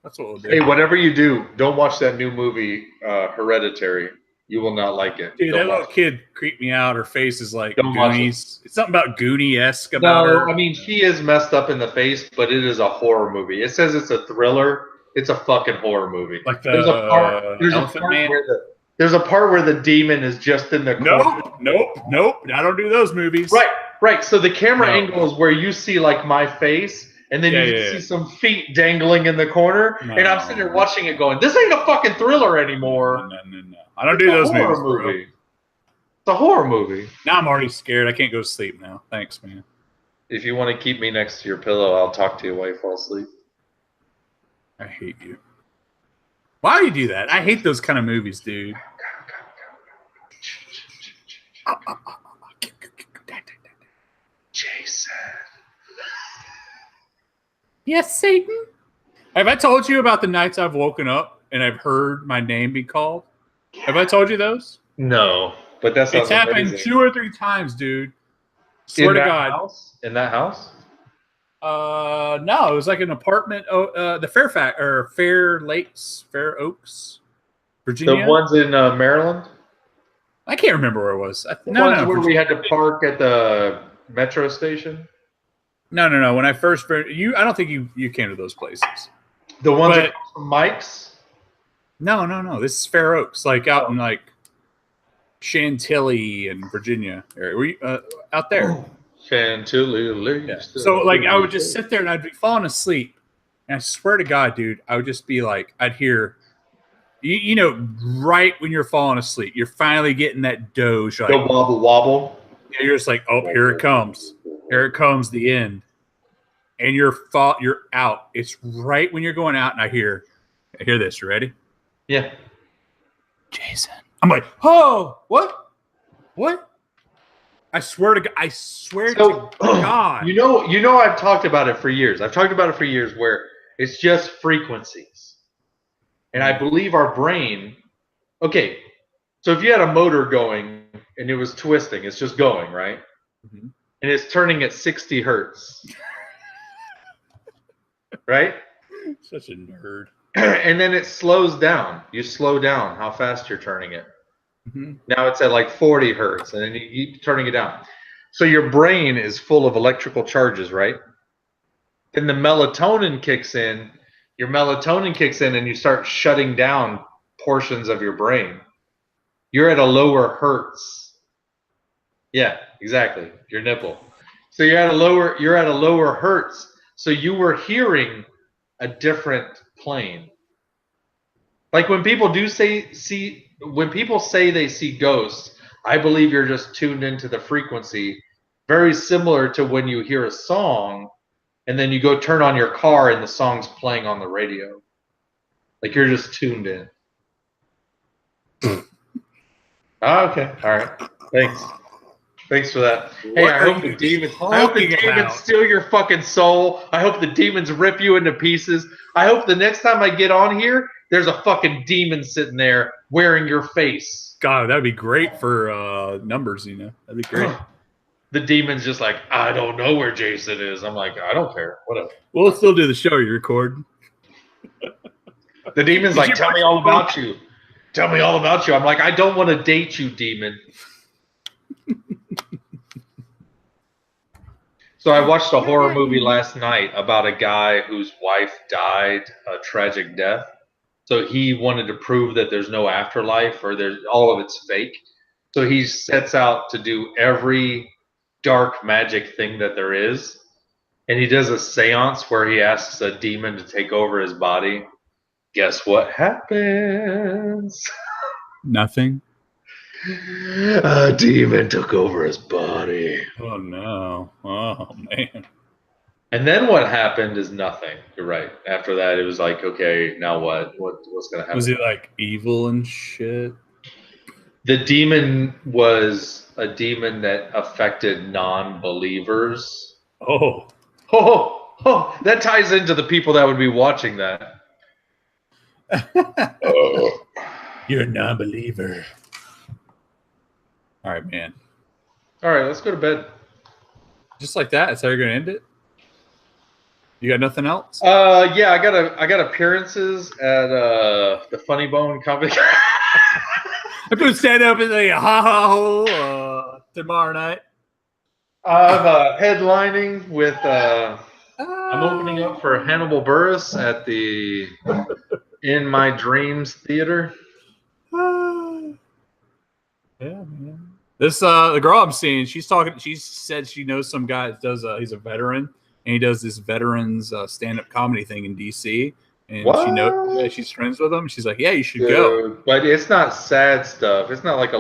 that's what we'll do. Hey, whatever you do, don't watch that new movie, Hereditary. You will not like it. Dude, that little kid creeped me out. Her face is like Goonies. It's something about Goonie-esque about her. I mean, she is messed up in the face, but it is a horror movie. It says it's a thriller. It's a fucking horror movie. Like there's a part where the demon is just in the corner. Nope. I don't do those movies. Right. So the camera angle is where you see like my face, and then you see some feet dangling in the corner, and I'm sitting there watching it going, this ain't a fucking thriller anymore. No. I don't do those movies. It's a horror movie. Now I'm already scared. I can't go to sleep now. Thanks, man. If you want to keep me next to your pillow, I'll talk to you while you fall asleep. I hate you. Why do you do that? I hate those kind of movies, dude. Jason. Yes, Satan. Have I told you about the nights I've woken up and I've heard my name be called? Have I told you those? No, but that's it's happened amazing. 2 or 3 times, dude. Swear to God. House? In that house? No, it was like an apartment. The Fair Oaks, Virginia. The ones in Maryland. I can't remember where it was. Where we had to park at the metro station. No. When I first I don't think you came to those places. The ones across from Mike's. No. This is Fair Oaks, like out in like Chantilly and Virginia area. Were you out there? Chantilly. Yeah. So like I would just sit there and I'd be falling asleep, and I swear to God, dude, I would just be like, I'd hear, right when you're falling asleep, you're finally getting that doze. Like, the wobble. Yeah, you're just like, oh, here it comes. Here it comes, the end. And you're out. It's right when you're going out, and I hear this. You ready? Yeah. Jason. I'm like, oh, what? I swear to God. You know, I've talked about it for years. Where it's just frequencies. And I believe our brain, okay, so if you had a motor going and it was twisting, it's just going, right? Mm-hmm. And it's turning at 60 hertz. Right? Such a nerd. And then it slows down. You slow down how fast you're turning it. Mm-hmm. Now it's at like 40 hertz, and then you keep turning it down. So your brain is full of electrical charges, right? Then the melatonin kicks in. Your melatonin kicks in, and you start shutting down portions of your brain. You're at a lower hertz. Yeah, exactly. Your nipple. So you're at a lower hertz. So you were hearing a different plane. Like when people when people say they see ghosts, I believe you're just tuned into the frequency, very similar to when you hear a song and then you go turn on your car and the song's playing on the radio. Like you're just tuned in. Okay. All right. Thanks for that. Hey, I hope the demons steal your fucking soul. I hope the demons rip you into pieces. I hope the next time I get on here, there's a fucking demon sitting there wearing your face. God, that'd be great for numbers, That'd be great. The demon's just like, I don't know where Jason is. I'm like, I don't care. Whatever. We'll still do the show you record. The demon's like, tell me all about you. Tell me all about you. I'm like, I don't want to date you, demon. So I watched a horror movie last night about a guy whose wife died a tragic death. So he wanted to prove that there's no afterlife or there's all of it's fake. So he sets out to do every dark magic thing that there is. And he does a seance where he asks a demon to take over his body. Guess what happens? Nothing. A demon took over his body. Oh no. Oh man. And then what happened is nothing. You're right. After that, it was like, okay, now what? What's going to happen? Was he like evil and shit? The demon was a demon that affected non-believers. Oh. That ties into the people that would be watching that. You're a non-believer. All right, man. All right, let's go to bed. Just like that? That's how you're gonna end it? You got nothing else? Yeah, I got appearances at the Funny Bone Comedy. I'm gonna stand up and say ha ha ho tomorrow night. I'm headlining with. I'm opening up for Hannibal Buress at the In My Dreams Theater. Yeah, man. This the girl I'm seeing, she's talking. She said she knows some guy that does. He's a veteran, and he does this veterans stand-up comedy thing in DC. And What? she knows, yeah, she's friends with him. She's like, yeah, you should go. But it's not sad stuff. It's not like a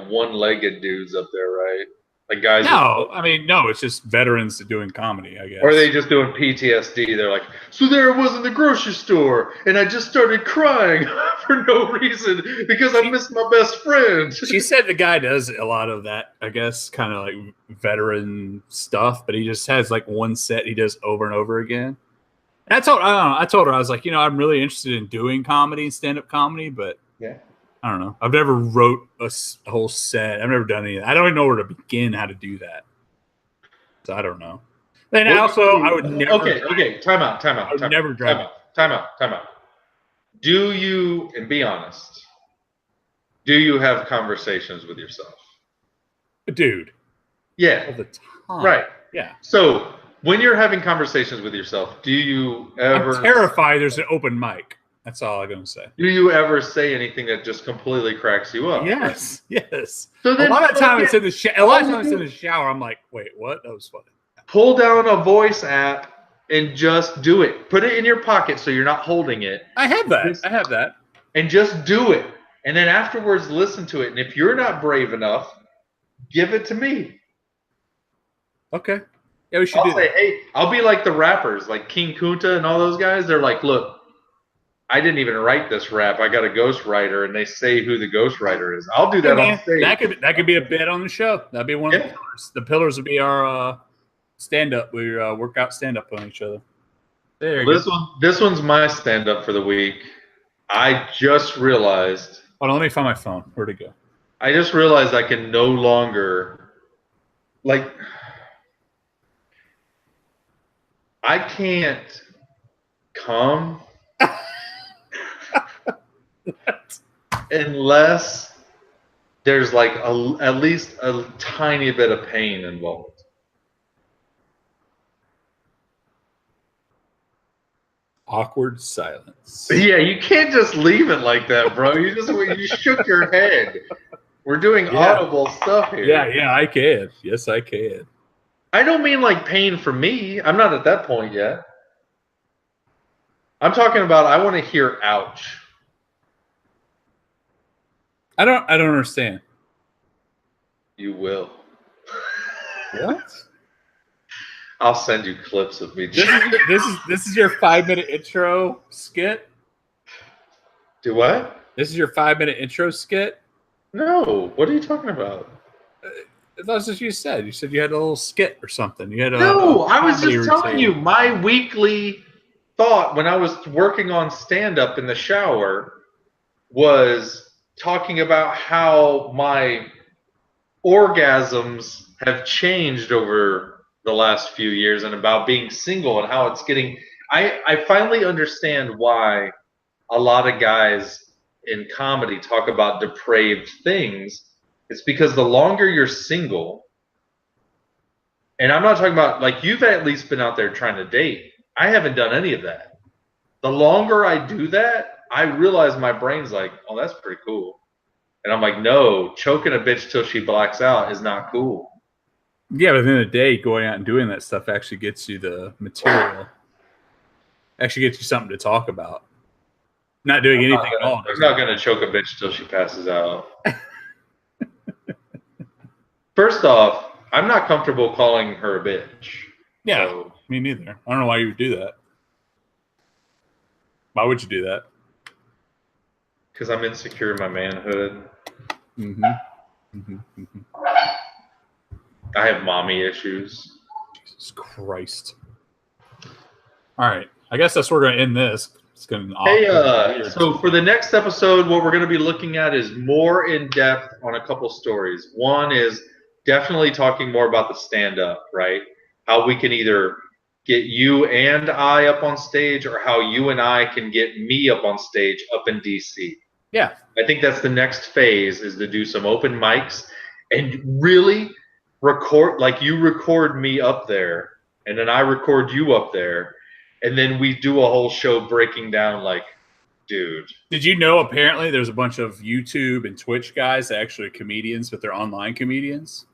one-legged dudes up there, right? Like guys. No, I mean, no, it's just veterans doing comedy, I guess. Or are they just doing PTSD? They're like, so there I was in the grocery store, and I just started crying for no reason because I missed my best friend. She said the guy does a lot of that, I guess, kind of like veteran stuff, but he just has like one set he does over and over again. And I told her, I was like, I'm really interested in doing comedy and stand-up comedy, but yeah. I don't know. I've never wrote a whole set. I've never done any of that. I don't even know where to begin how to do that. So I don't know. Then I would never. Okay. Time out. I would never drive it. Time out. Do you, and be honest, do you have conversations with yourself? Dude. Yeah. All the time. Right. Yeah. So when you're having conversations with yourself, do you ever? I'm terrified there's an open mic. That's all I'm going to say. Do you ever say anything that just completely cracks you up? Yes. So then a lot of time it's in the shower. I'm like, wait, what? That was funny. Pull down a voice app and just do it. Put it in your pocket so you're not holding it. I have that. And just do it. And then afterwards, listen to it. And if you're not brave enough, give it to me. Okay. Yeah, we should do that. Hey, I'll be like the rappers, like King Kunta and all those guys. They're like, look, I didn't even write this rap. I got a ghostwriter, and they say who the ghostwriter is. I'll do that on stage. That could be a bit on the show. That'd be one of the pillars. The pillars would be our stand-up. We work out stand-up on each other. There you go. This one's my stand-up for the week. I just realized. Hold on, let me find my phone. Where'd it go? I just realized I can no longer, I can't come unless there's at least a tiny bit of pain involved. Awkward silence. Yeah, you can't just leave it like that, bro. You shook your head. We're doing audible stuff here. Yeah, I can. Yes, I can. I don't mean like pain for me. I'm not at that point yet. I'm talking about I want to hear ouch. I don't understand. You will. What? I'll send you clips of me. This is your 5-minute intro skit? Do what? This is your 5-minute intro skit? No. What are you talking about? That's what you said. You said you had a little skit or something. You had I was just telling you my weekly thought when I was working on stand-up in the shower was talking about how my orgasms have changed over the last few years and about being single and how it's getting. I finally understand why a lot of guys in comedy talk about depraved things, it's because the longer you're single, and I'm not talking about, like, you've at least been out there trying to date. I haven't done any of that. The longer I do that, I realize my brain's like, oh, that's pretty cool. And I'm like, no, choking a bitch till she blacks out is not cool. Yeah, but at the end of the day, going out and doing that stuff actually gets you the material. Actually gets you something to talk about. Not doing anything at all. I'm not going to choke a bitch till she passes out. First off, I'm not comfortable calling her a bitch. Yeah, So, me neither. I don't know why you would do that. Why would you do that? because I'm insecure in my manhood. Mm-hmm. Mm-hmm. Mm-hmm. I have mommy issues. Jesus Christ. All right. I guess that's where we're going to end this. It's going to Hey, so for the next episode, what we're going to be looking at is more in depth on a couple stories. One is definitely talking more about the stand-up, right? How we can either get you and I up on stage, or how you and I can get me up on stage up in DC. Yeah. I think that's the next phase, is to do some open mics and really record, like you record me up there and then I record you up there, and then we do a whole show breaking down, like, dude. Did you know apparently there's a bunch of YouTube and Twitch guys that actually are comedians, but they're online comedians?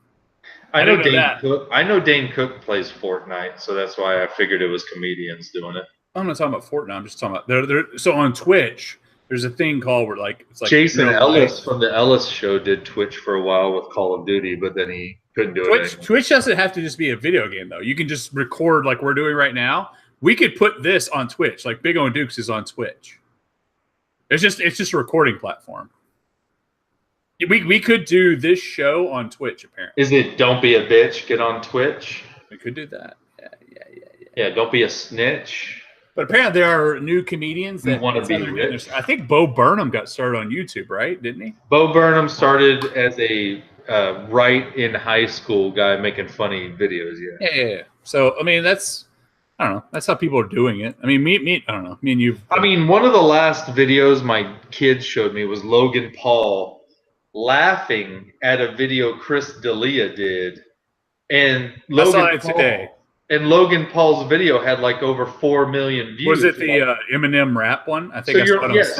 I know didn't know that. Dane Cook. I know Dane Cook plays Fortnite, so that's why I figured it was comedians doing it. I'm not talking about Fortnite. I'm just talking about they're so on Twitch. There's a thing called where it's like Jason Ellis from the Ellis Show did Twitch for a while with Call of Duty, but then he couldn't do it anymore. Twitch doesn't have to just be a video game though. You can just record like we're doing right now. We could put this on Twitch. Like Big O and Dukes is on Twitch. It's just a recording platform. We could do this show on Twitch apparently. Is it Don't Be a Bitch, get on Twitch? We could do that. Yeah, don't be a snitch. But apparently there are new comedians that want to be rich. I think Bo Burnham got started on YouTube, right? Didn't he? Bo Burnham started as a right in high school guy making funny videos. Yeah. So I mean, that's I don't know. That's how people are doing it. I mean, me. I don't know. Me and you. I mean, one of the last videos my kids showed me was Logan Paul laughing at a video Chris D'Elia did, and Logan Paul's video had like over 4 million views. Was it the Eminem rap one? I think. So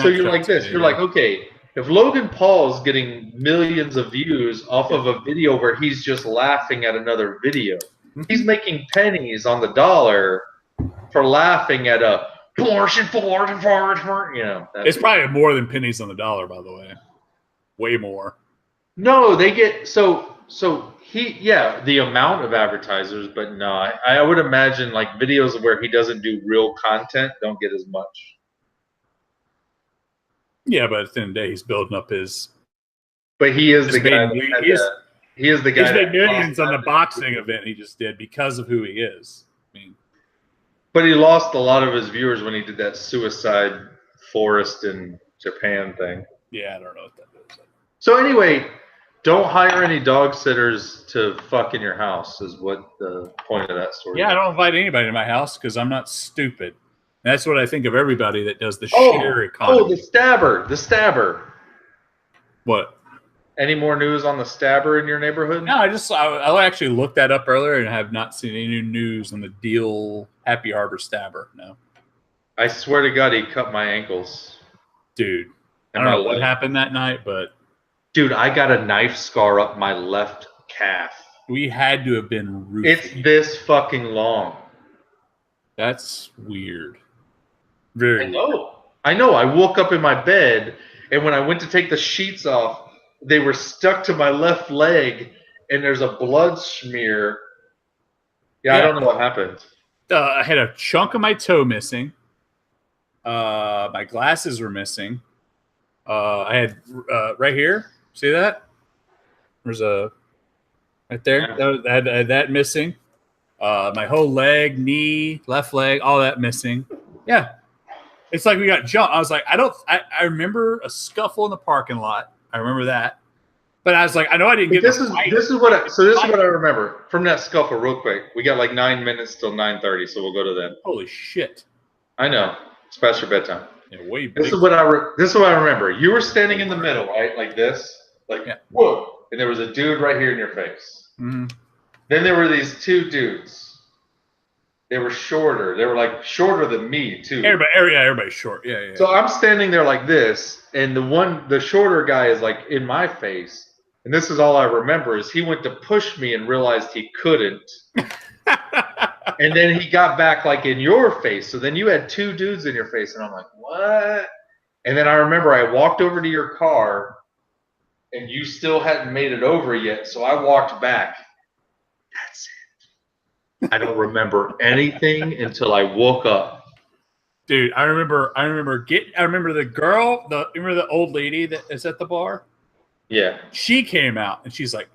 you're like this. You're like, okay, if Logan Paul's getting millions of views off of a video where he's just laughing at another video, he's making pennies on the dollar for laughing at a portion for it's probably more than pennies on the dollar, by the way. Way more. No, they get so the amount of advertisers, but no, I would imagine like videos where he doesn't do real content don't get as much. Yeah, but at the end of the day, he's building up his. But he is the guy. He is the guy. He's made millions on the boxing event he just did because of who he is. I mean, but he lost a lot of his viewers when he did that suicide forest in Japan thing. Yeah, I don't know what that is. So anyway, don't hire any dog sitters to fuck in your house is what the point of that story is. Yeah, I don't invite anybody to my house because I'm not stupid. And that's what I think of everybody that does the share economy. Oh, the stabber. What? Any more news on the stabber in your neighborhood? No, I actually looked that up earlier and have not seen any news on the Deal Happy Harbor stabber. No. I swear to God, he cut my ankles. Dude, I don't know what happened that night, but... Dude, I got a knife scar up my left calf. We had to have been roofie. It's this fucking long. That's weird. Very weird. I know. I woke up in my bed, and when I went to take the sheets off, they were stuck to my left leg, and there's a blood smear. Yeah, I don't know what happened. I had a chunk of my toe missing. My glasses were missing. I had right here. See that? There's a right there. I had that missing. My whole leg, knee, left leg, all that missing. Yeah, it's like we got jumped. I was like, I remember a scuffle in the parking lot. I remember that, but I was like, I know I didn't get. This is what I remember from that scuffle. Real quick, we got like 9 minutes till 9:30, so we'll go to them. Holy shit! I know. It's past your bedtime. Yeah, way This big. is what I remember. You were standing in the middle, right, like this, like Yeah. whoa, and there was a dude right here in your face. Mm-hmm. Then there were these two dudes. They were shorter. They were like shorter than me too. Everybody's short. Yeah. So I'm standing there like this, and the shorter guy is like in my face. And this is all I remember is he went to push me and realized he couldn't. And then he got back like in your face. So then you had two dudes in your face, and I'm like, what? And then I remember I walked over to your car, and you still hadn't made it over yet. So I walked back. That's it. I don't remember anything until I woke up. Dude, I remember the girl, remember the old lady that is at the bar? Yeah. She came out and she's like,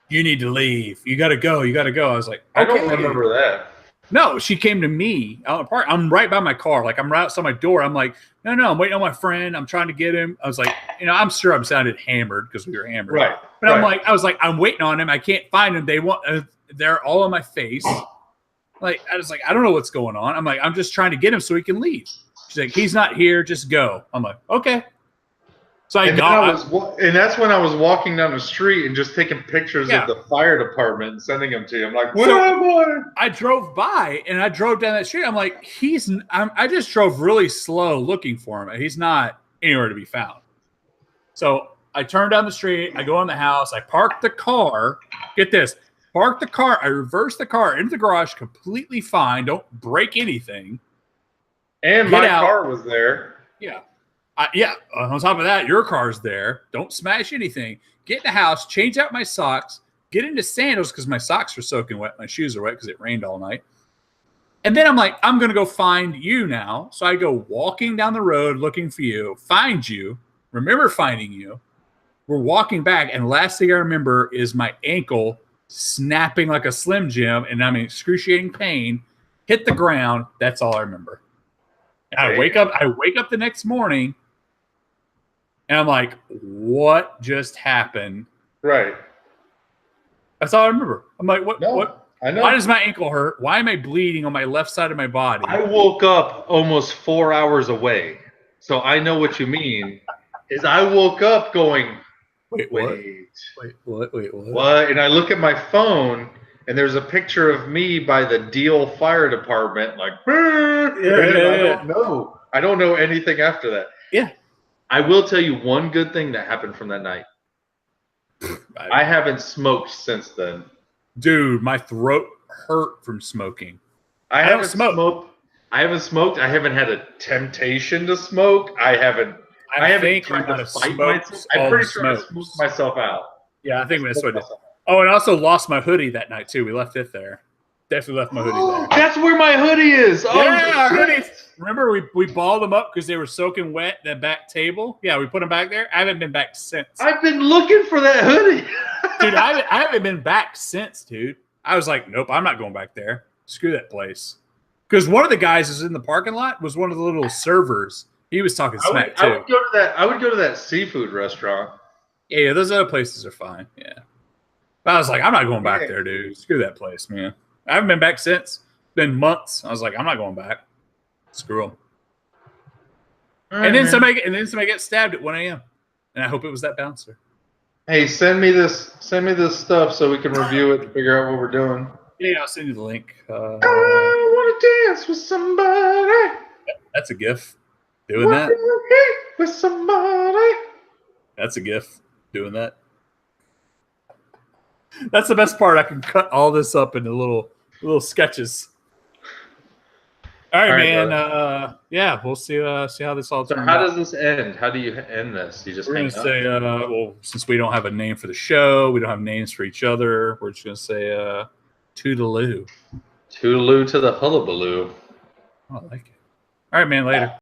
"You need to leave. You gotta go. I was like, I okay. don't remember that. No, she came to me out in the park. I'm right by my car. Like I'm right outside my door. I'm like, no, I'm waiting on my friend. I'm trying to get him. I was like, I'm sure I sounded hammered because we were hammered. Right. But I was like, I'm waiting on him. I can't find him. They're all in my face. Like, I was like, I don't know what's going on. I'm like, I'm just trying to get him so he can leave. She's like, he's not here. Just go. I'm like, okay. So and that's when I was walking down the street and just taking pictures of the fire department and sending them to you. I'm like, what am I? I drove by and I drove down that street. I'm like, I just drove really slow looking for him. He's not anywhere to be found. So I turn down the street. I go in the house. I park the car. Get this. Park the car. I reverse the car into the garage completely fine. Don't break anything. And my car was there. Yeah. On top of that, your car's there. Don't smash anything. Get in the house, change out my socks, get into sandals because my socks are soaking wet. My shoes are wet because it rained all night. And then I'm like, I'm going to go find you now. So I go walking down the road looking for you, find you, remember finding you. We're walking back, and last thing I remember is my ankle snapping like a Slim Jim, and I'm in excruciating pain, hit the ground. That's all I remember. And I wake up the next morning, and I'm like, what just happened? Right. That's all I remember. I'm like, what? I know. Why does my ankle hurt? Why am I bleeding on my left side of my body? I woke up almost 4 hours away. So I know what you mean. Is I woke up going, Wait, what? And I look at my phone, and there's a picture of me by the Deal Fire Department, like, I don't know anything after that. Yeah. I will tell you one good thing that happened from that night. I haven't smoked since then. Dude, my throat hurt from smoking. I haven't smoked. I haven't had a temptation to smoke. I haven't tried to fight myself. I'm pretty sure I smoked myself out. Yeah, I think that's what it is. Oh, and I also lost my hoodie that night, too. We left it there. Definitely left my hoodie there. That's where my hoodie is. Oh, yeah, our hoodies. Remember, we balled them up because they were soaking wet, that back table? Yeah, we put them back there. I haven't been back since. I've been looking for that hoodie. Dude, I haven't been back since, dude. I was like, nope, I'm not going back there. Screw that place. Because one of the guys who's in the parking lot was one of the little servers. He was talking smack, too. I would go to that seafood restaurant. Yeah, those other places are fine. Yeah. But I was like, I'm not going back there, dude. Screw that place, man. I haven't been back since. It's been months. I was like, I'm not going back. Screw them. And then somebody gets stabbed at 1 a.m. And I hope it was that bouncer. Hey, send me this stuff so we can review it and figure out what we're doing. Yeah, I'll send you the link. I want to dance with somebody. That's a GIF. Doing that. With somebody. That's a GIF. Doing that. That's the best part. I can cut all this up into little sketches. All right, man. Yeah, we'll see how this all turns out. So how does this end? How do you end this? You just we're gonna say, well, since we don't have a name for the show, we don't have names for each other. We're just gonna say, toodaloo. Toodaloo to the hullabaloo. Oh, I like it. All right, man. Later.